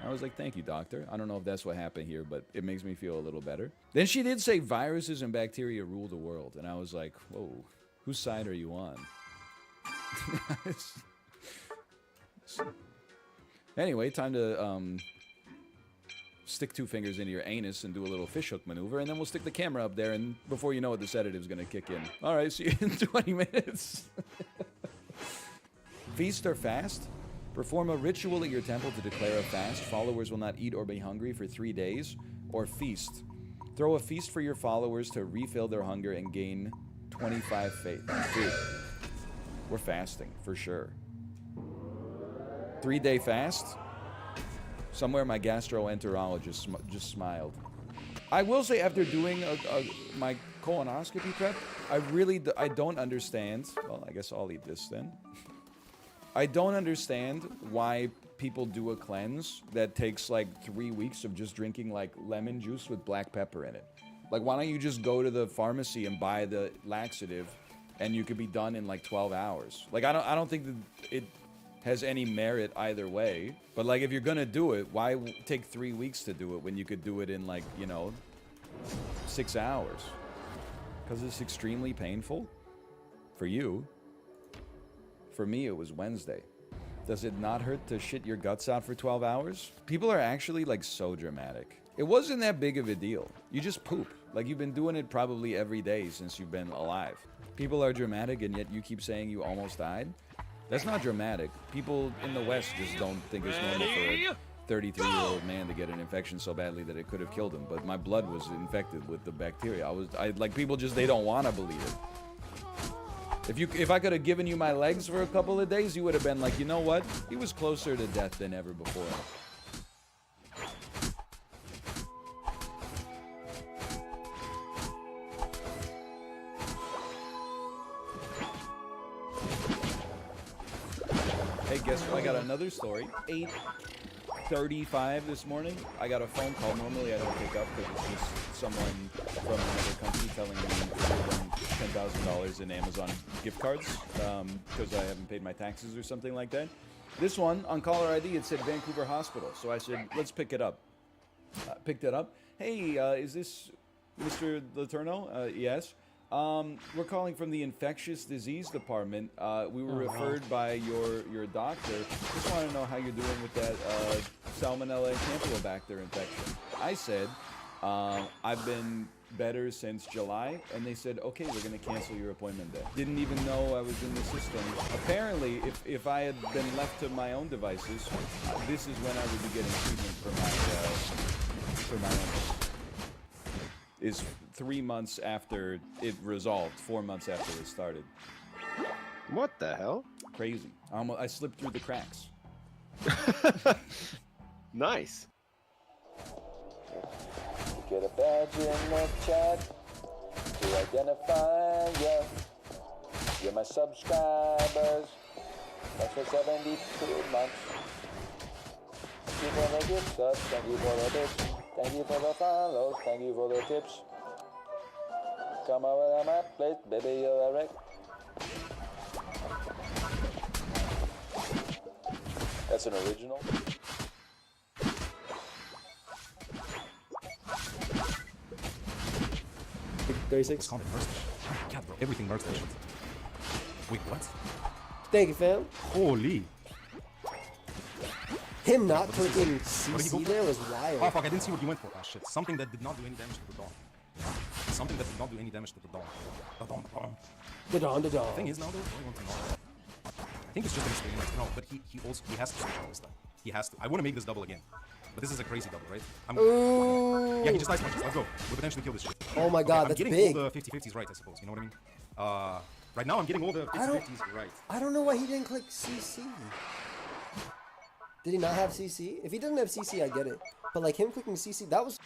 Speaker 1: I was like, thank you, doctor. I don't know if that's what happened here, but it makes me feel a little better. Then she did say viruses and bacteria rule the world, and I was like, whoa, whose side are you on? Anyway, time to stick 2 fingers into your anus and do a little fishhook maneuver, and then we'll stick the camera up there, and before you know it, the sedative's gonna kick in. All right, see you in 20 minutes. Feast or fast? Perform a ritual at your temple to declare a fast. Followers will not eat or be hungry for 3 days. Or feast. Throw a feast for your followers to refill their hunger and gain 25 faith. Dude, we're fasting, for sure. 3-day fast? Somewhere my gastroenterologist just smiled. I will say, after doing my colonoscopy prep, I don't understand. Well, I guess I'll eat this then. I don't understand why people do a cleanse that takes like 3 weeks of just drinking like lemon juice with black pepper in it. Like, why don't you just go to the pharmacy and buy the laxative and you could be done in like 12 hours? Like, I don't think that it has any merit either way. But like, if you're gonna do it, why take 3 weeks to do it when you could do it in like, 6 hours? Because it's extremely painful for you. For me, it was Wednesday. Does it not hurt to shit your guts out for 12 hours? People are actually like so dramatic. It wasn't that big of a deal. You just poop. Like, you've been doing it probably every day since you've been alive. People are dramatic, and yet you keep saying you almost died? That's not dramatic. People in the West just don't think it's normal for a 33-year-old man to get an infection so badly that it could have killed him. But my blood was infected with the bacteria. People just, they don't want to believe it. If I could have given you my legs for a couple of days, you would have been like, you know what? He was closer to death than ever before. Hey, guess what? I got another story. 8:35 this morning, I got a phone call. Normally I don't pick up because it's just someone from another company telling me I won $10,000 in Amazon gift cards because I haven't paid my taxes or something like that. This one, on caller ID, it said Vancouver Hospital. So I said, let's pick it up. Picked it up. Hey, is this Mr. Letourneau? Yes. We're calling from the infectious disease department. We were referred by your doctor. Just want to know how you're doing with that Salmonella and Campylobacter infection. I said, I've been better since July, and they said, okay, we're going to cancel your appointment day. Didn't even know I was in the system. Apparently, if I had been left to my own devices, this is when I would be getting treatment for my illness. Is 3 months after it resolved, 4 months after it started.
Speaker 5: What the hell?
Speaker 1: Crazy. I slipped through the cracks.
Speaker 5: Nice.
Speaker 6: Get a badge in the chat. we identify you. You're my subscribers. That's for 72 months. Thank you for the gift subs. Thank you for the bits. Thank you for the follows. Thank you for the tips. Come over to my place, baby, you're a wreck. That's an original.
Speaker 7: 36.
Speaker 8: Calm down, mercy. God, bro, everything mercs that shit. Wait, what?
Speaker 7: Thank you, fam.
Speaker 8: Holy.
Speaker 7: Him not
Speaker 8: What is
Speaker 7: clicking
Speaker 8: What did he go
Speaker 7: CC
Speaker 8: for?
Speaker 7: there was
Speaker 8: Oh
Speaker 7: wild.
Speaker 8: fuck, I didn't see what you went for. Ah shit. Something that did not do any damage to the dog. Something that did not do any damage to the dog. The dog.
Speaker 7: The Don, the
Speaker 8: The
Speaker 7: Don.
Speaker 8: thing is now though, I want to know. I think it's just an experiment. No, but he has to switch out this time. He has to. I want to make this double again. But this is a crazy double, right?
Speaker 7: Ooh.
Speaker 8: Yeah, he just ice punches. Let's go. We'll potentially kill this shit.
Speaker 7: Oh my god,
Speaker 8: I'm
Speaker 7: that's
Speaker 8: getting
Speaker 7: big.
Speaker 8: all the 50-50s right, I suppose. You know what I mean? Right now I'm getting all the 50-50s right.
Speaker 7: I don't know why he didn't click CC. Did he not have CC? If he doesn't have CC, I get it. But like him clicking CC, that was...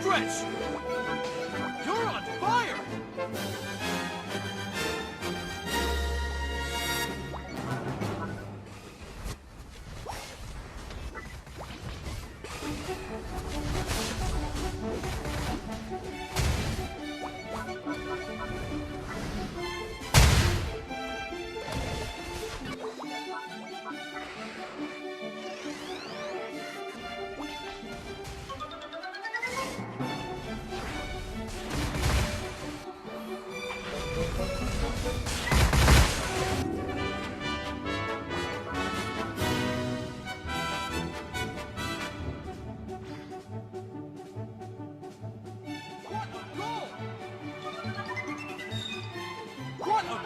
Speaker 3: stretch! You're on fire! What a goal! What a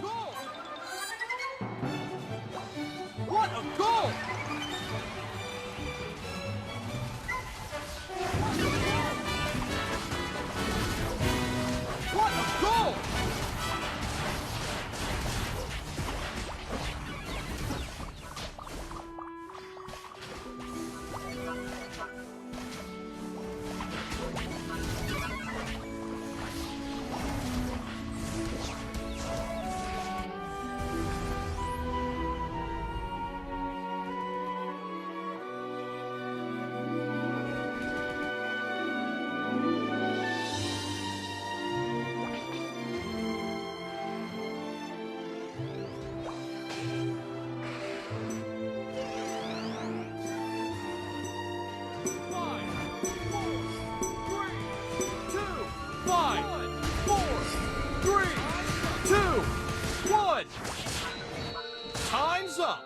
Speaker 3: goal! What a goal! Time's up!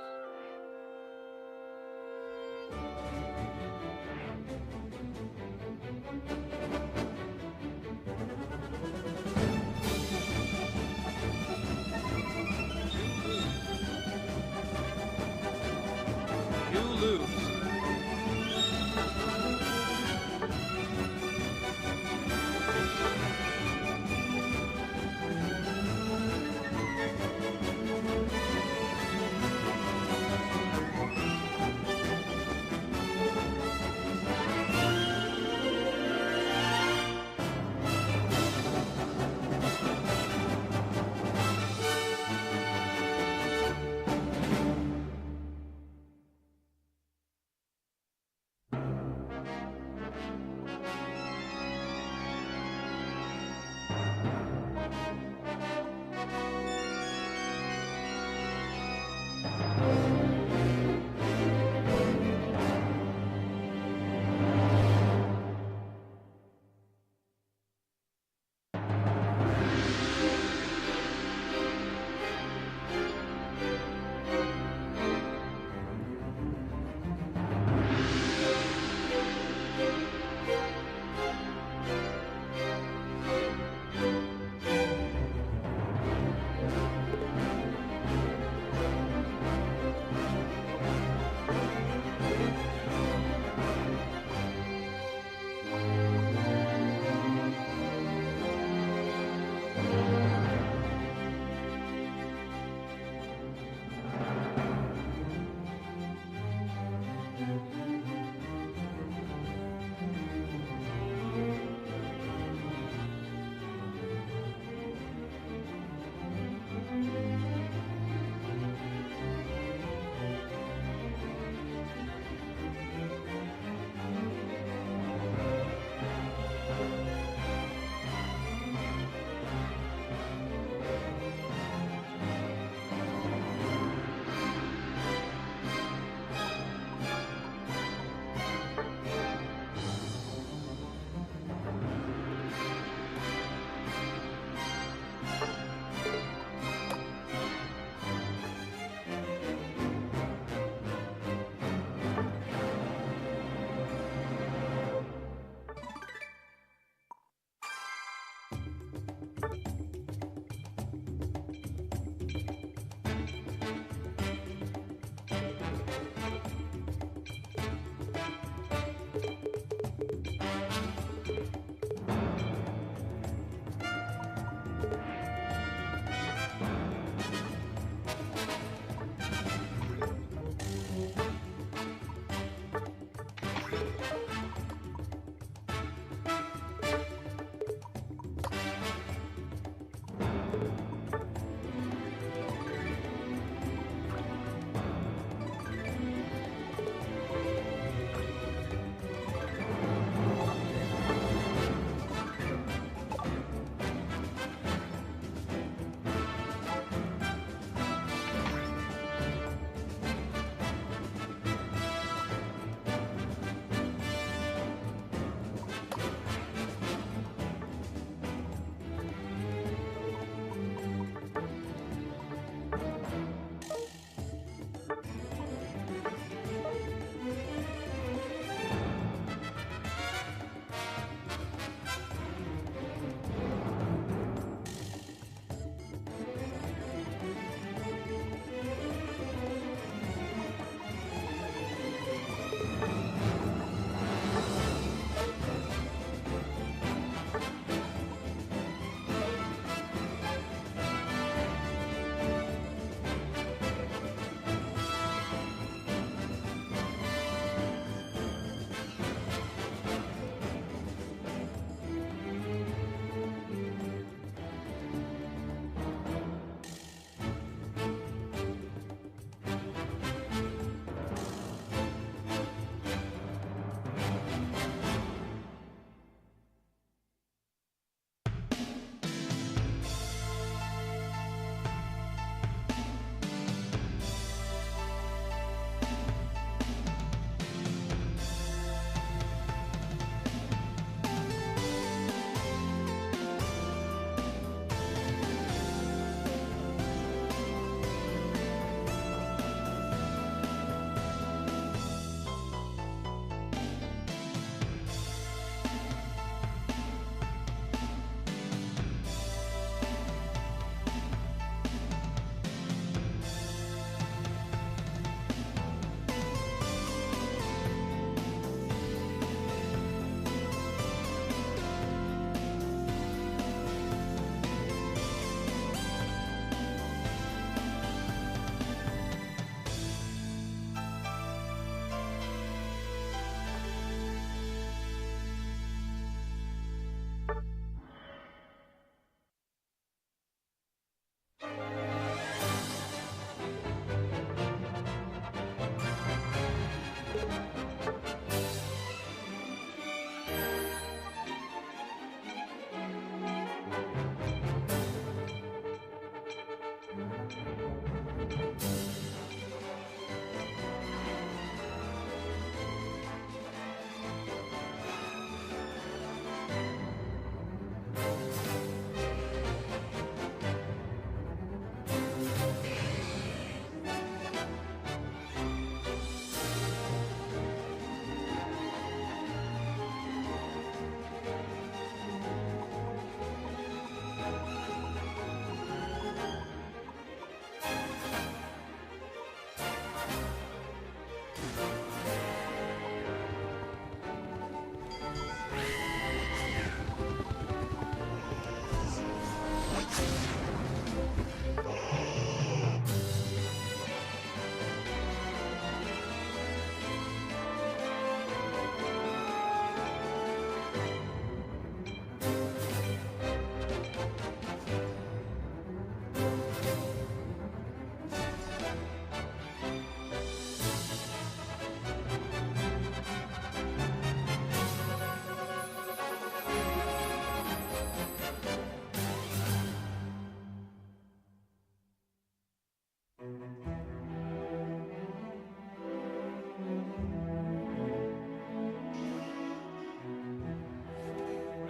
Speaker 3: You lose.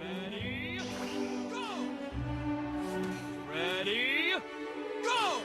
Speaker 3: Ready, go! Ready, go!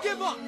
Speaker 3: give up!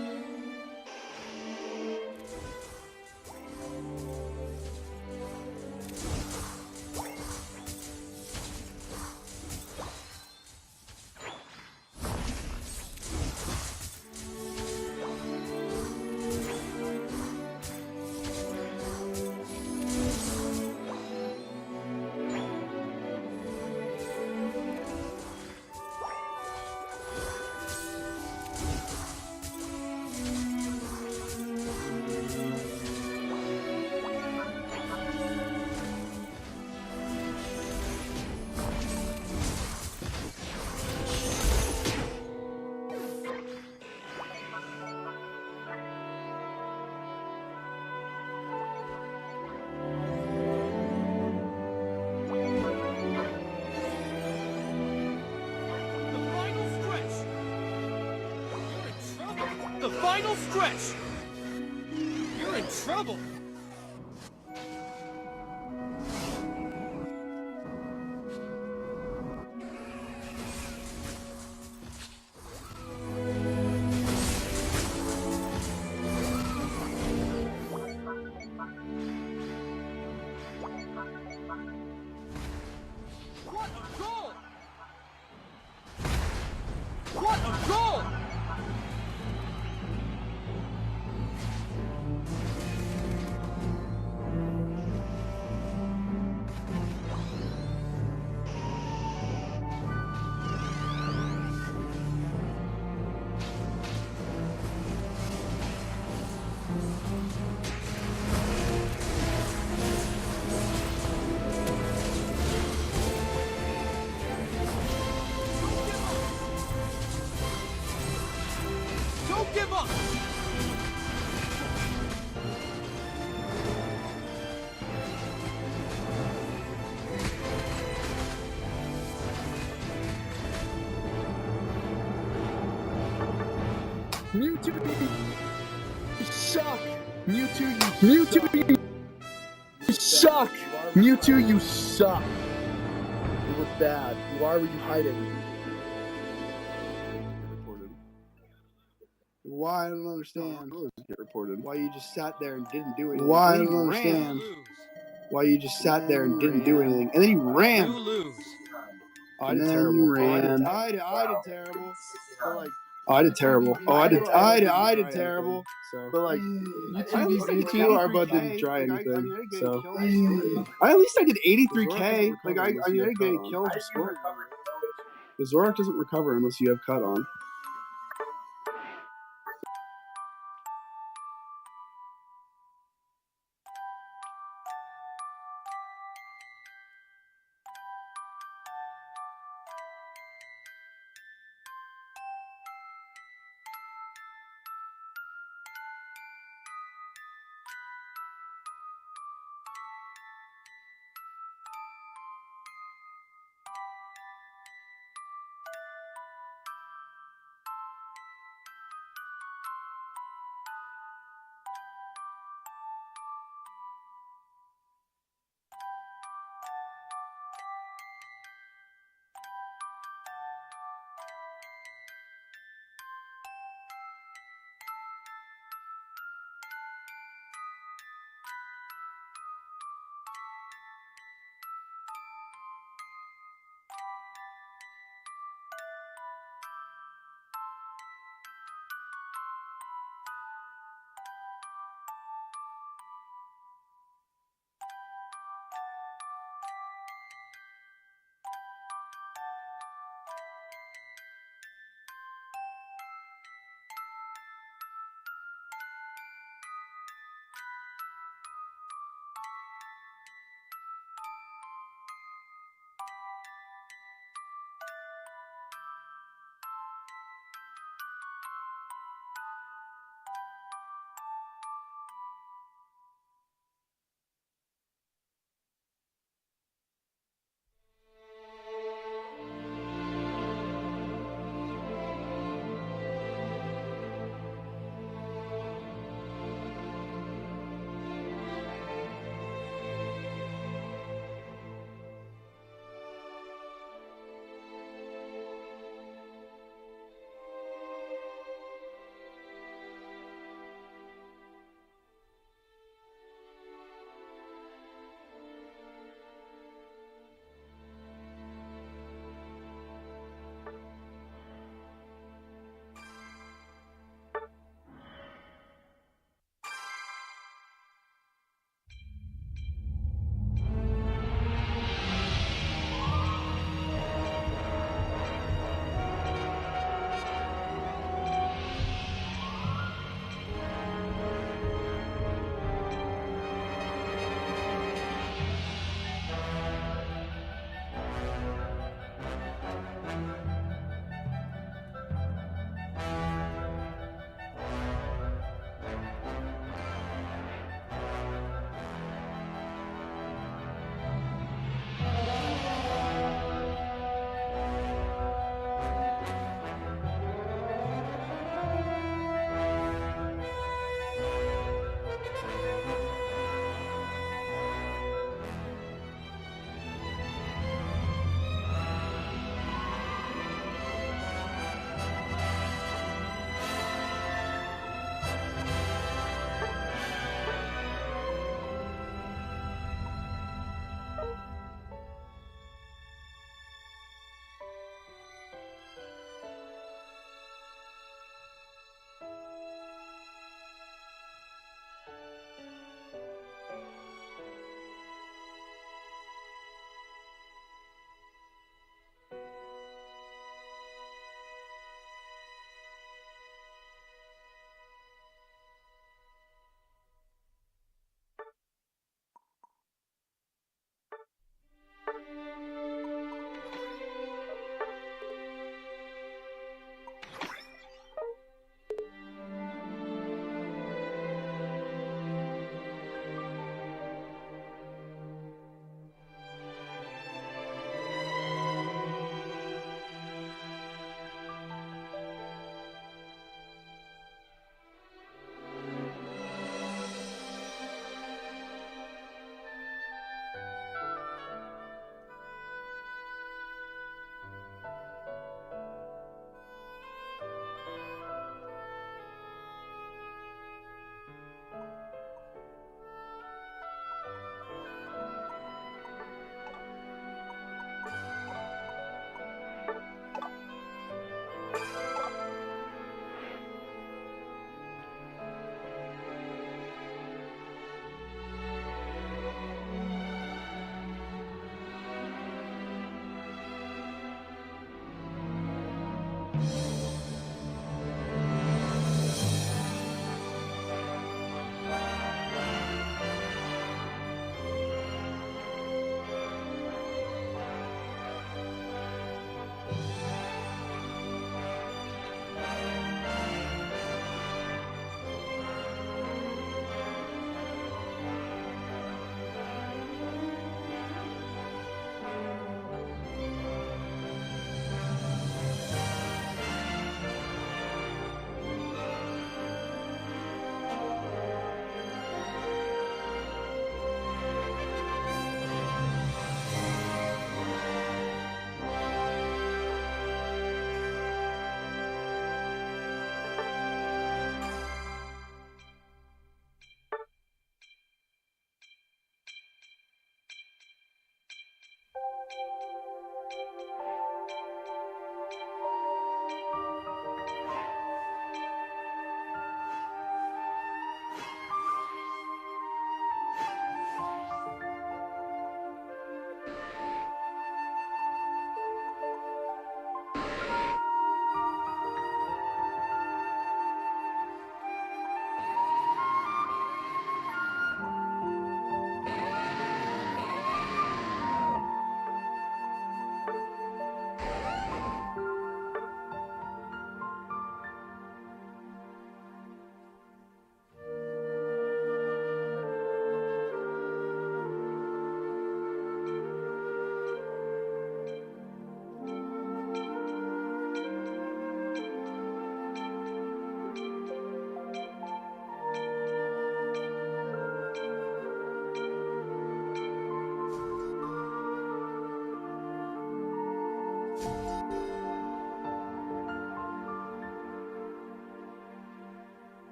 Speaker 3: The final stretch! You're in trouble! What a goal! What a goal! Don't give up!
Speaker 9: Mewtwo, you suck! Mewtwo, you suck! Mewtwo, you suck! You were bad. Why were you hiding? Why? I don't understand. Get reported. Why you just sat there and didn't do anything? Why? I don't understand. Why you just sat there and didn't do anything, and then you ran.
Speaker 3: You lose.
Speaker 9: I did terrible. I did terrible. So like, I did terrible. I did terrible. So, but like, you two are about didn't try anything. So, at least I did 83k. Like I didn't get any kills or score. The Zorak doesn't recover unless you have cut on.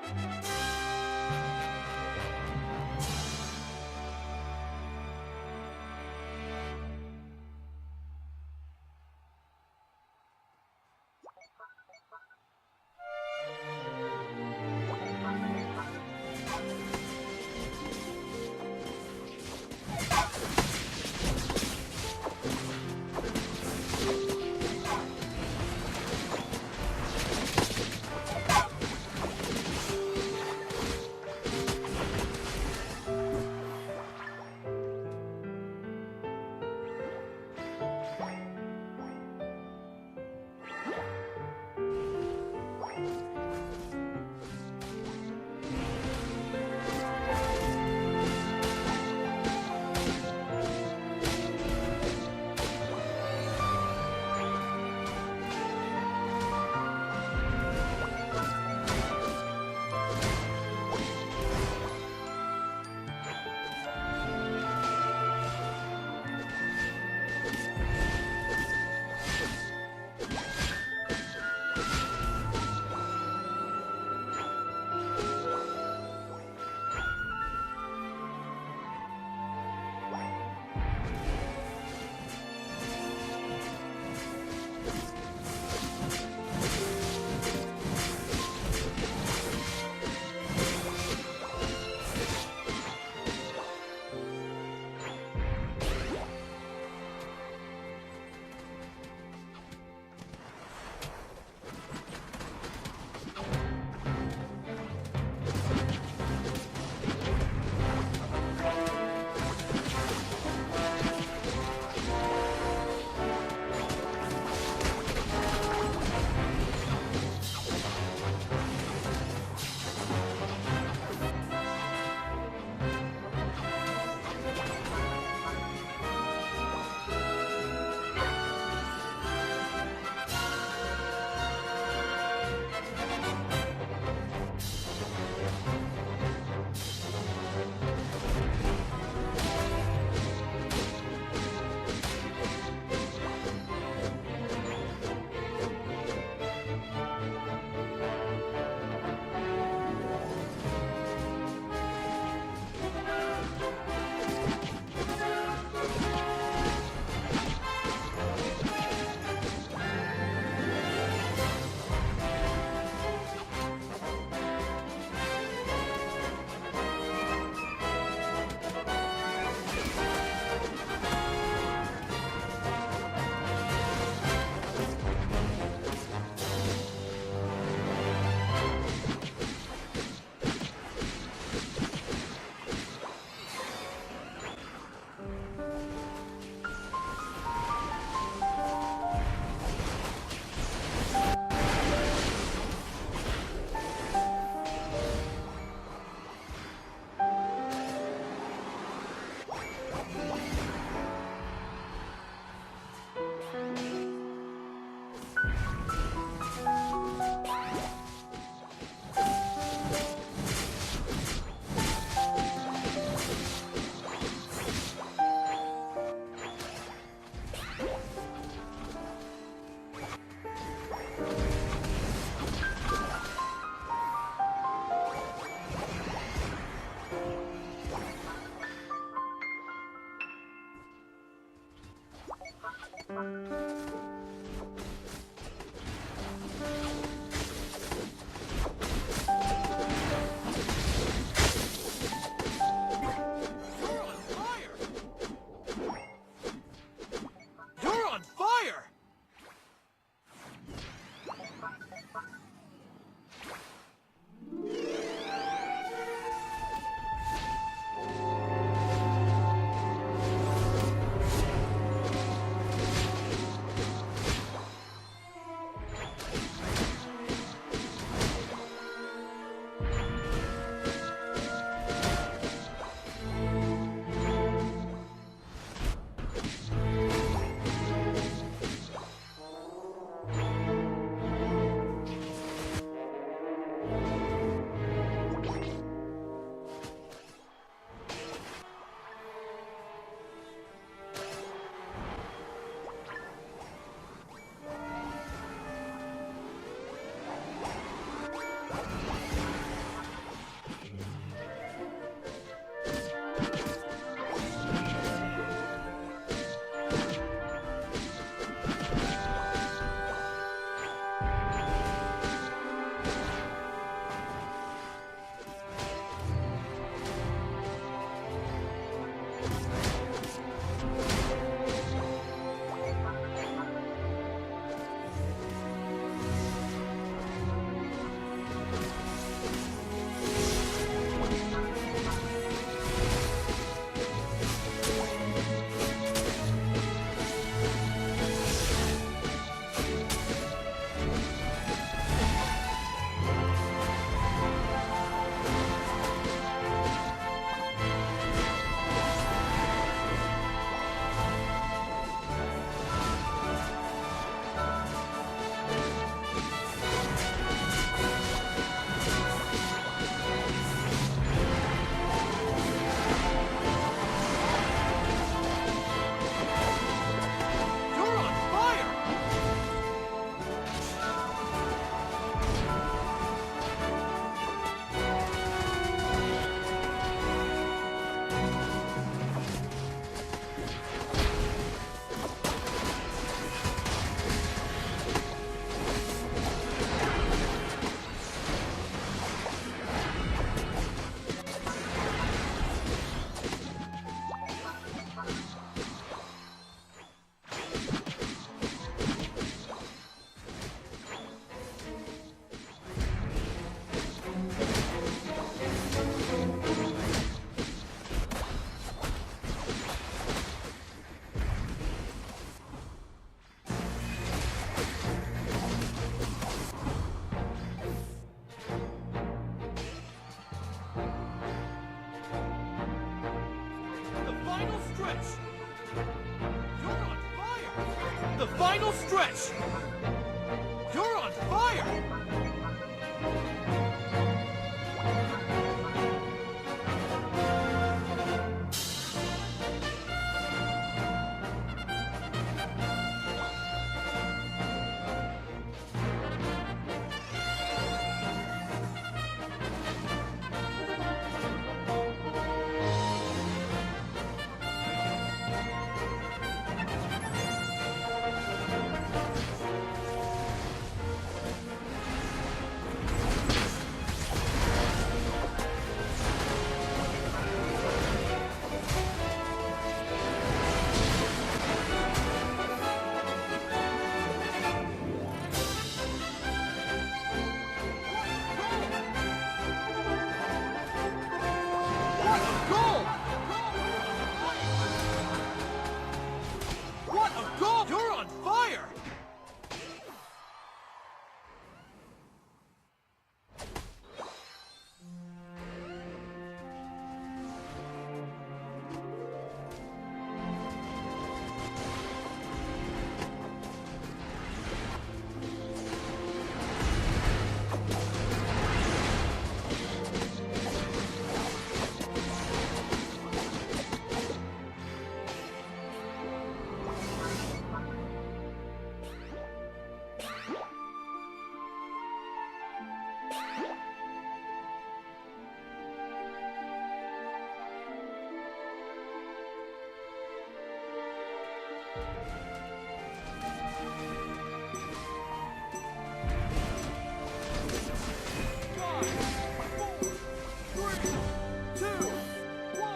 Speaker 3: Go! You're on fire! You're on fire! You're on fire! The final stretch! You're on fire! The final stretch! You're on fire! What a goal! What a goal! You're on fire!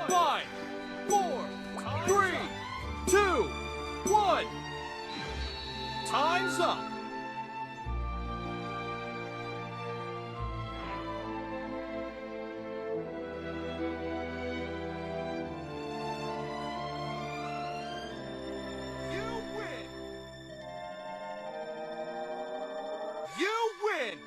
Speaker 3: Five, four, three, two, one. Time's up. You win. You win.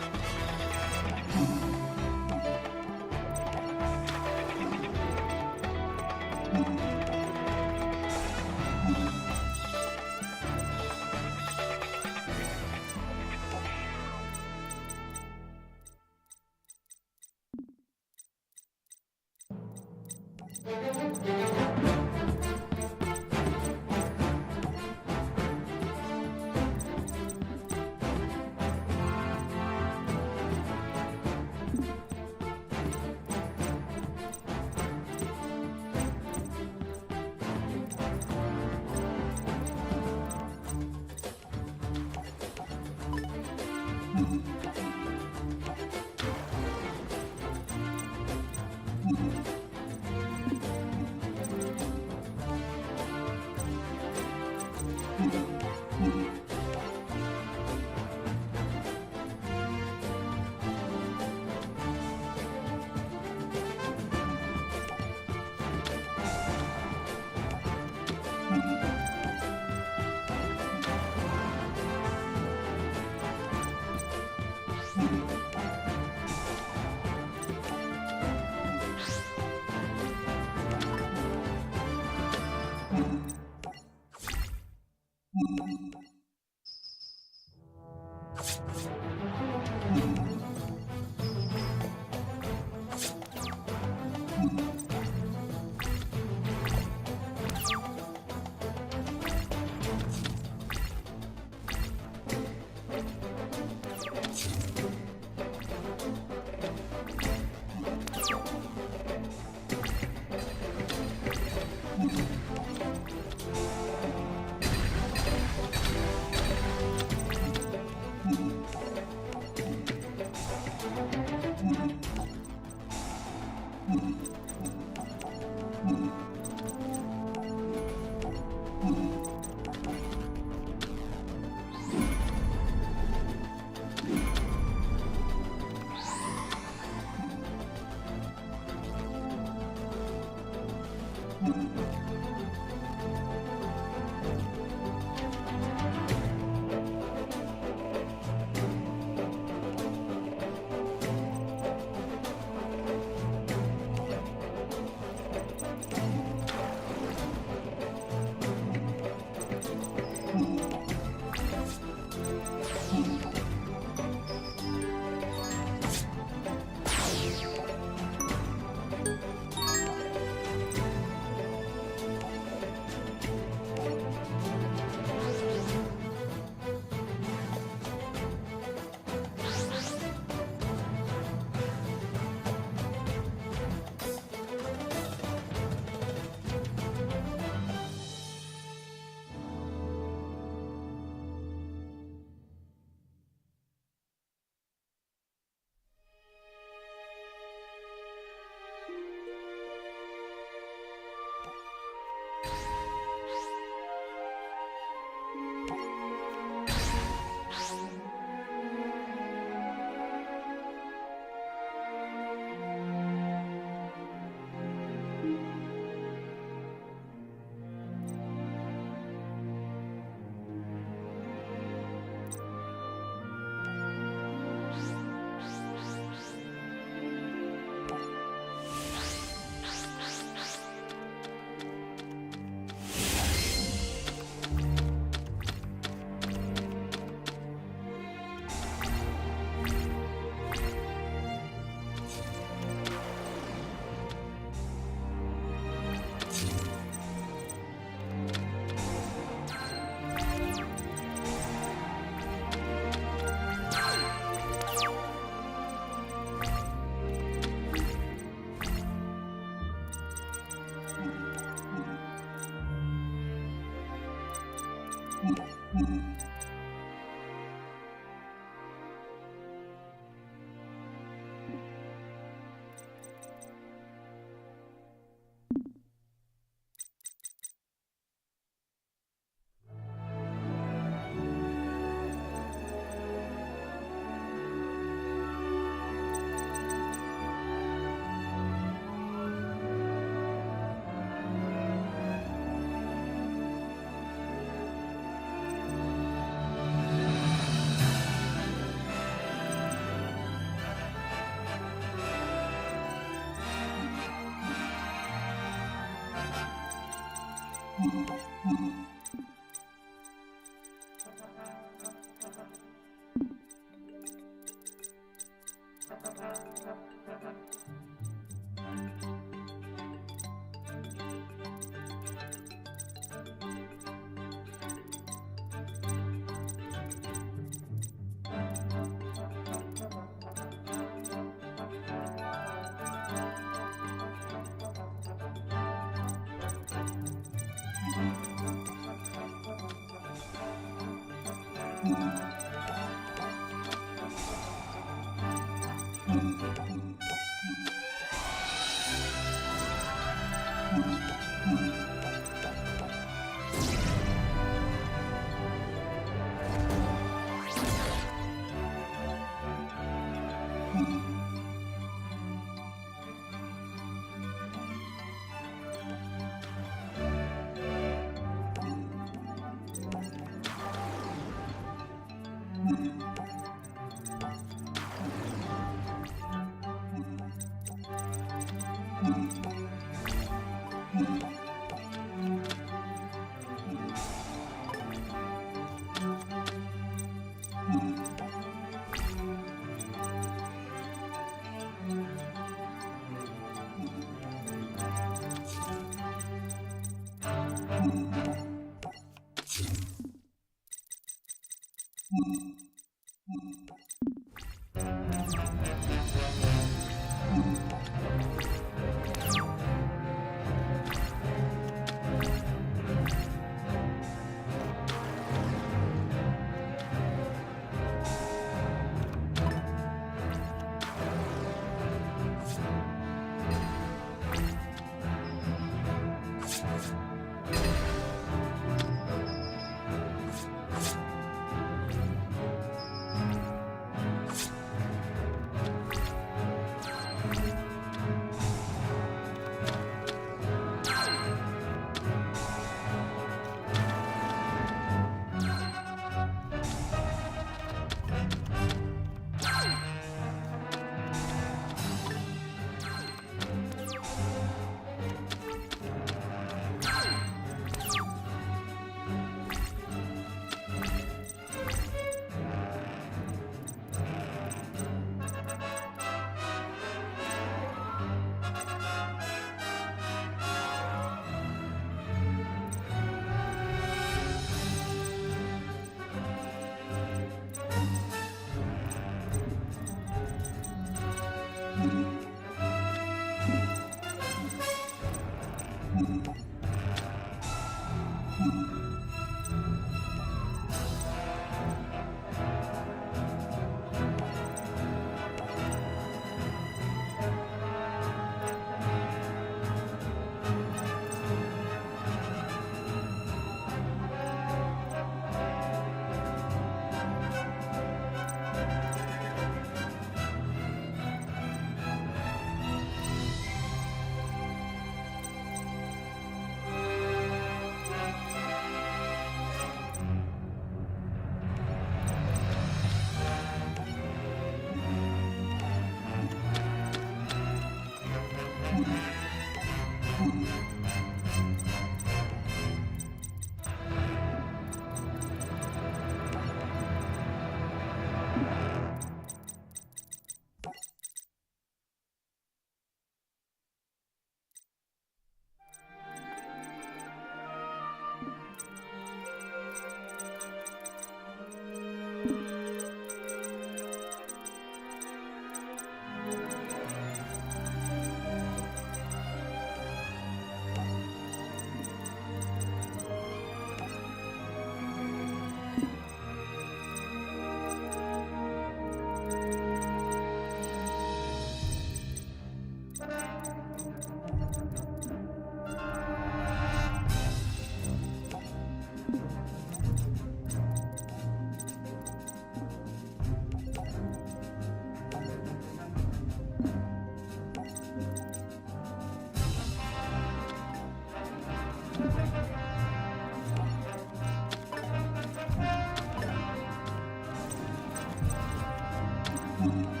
Speaker 1: Bye.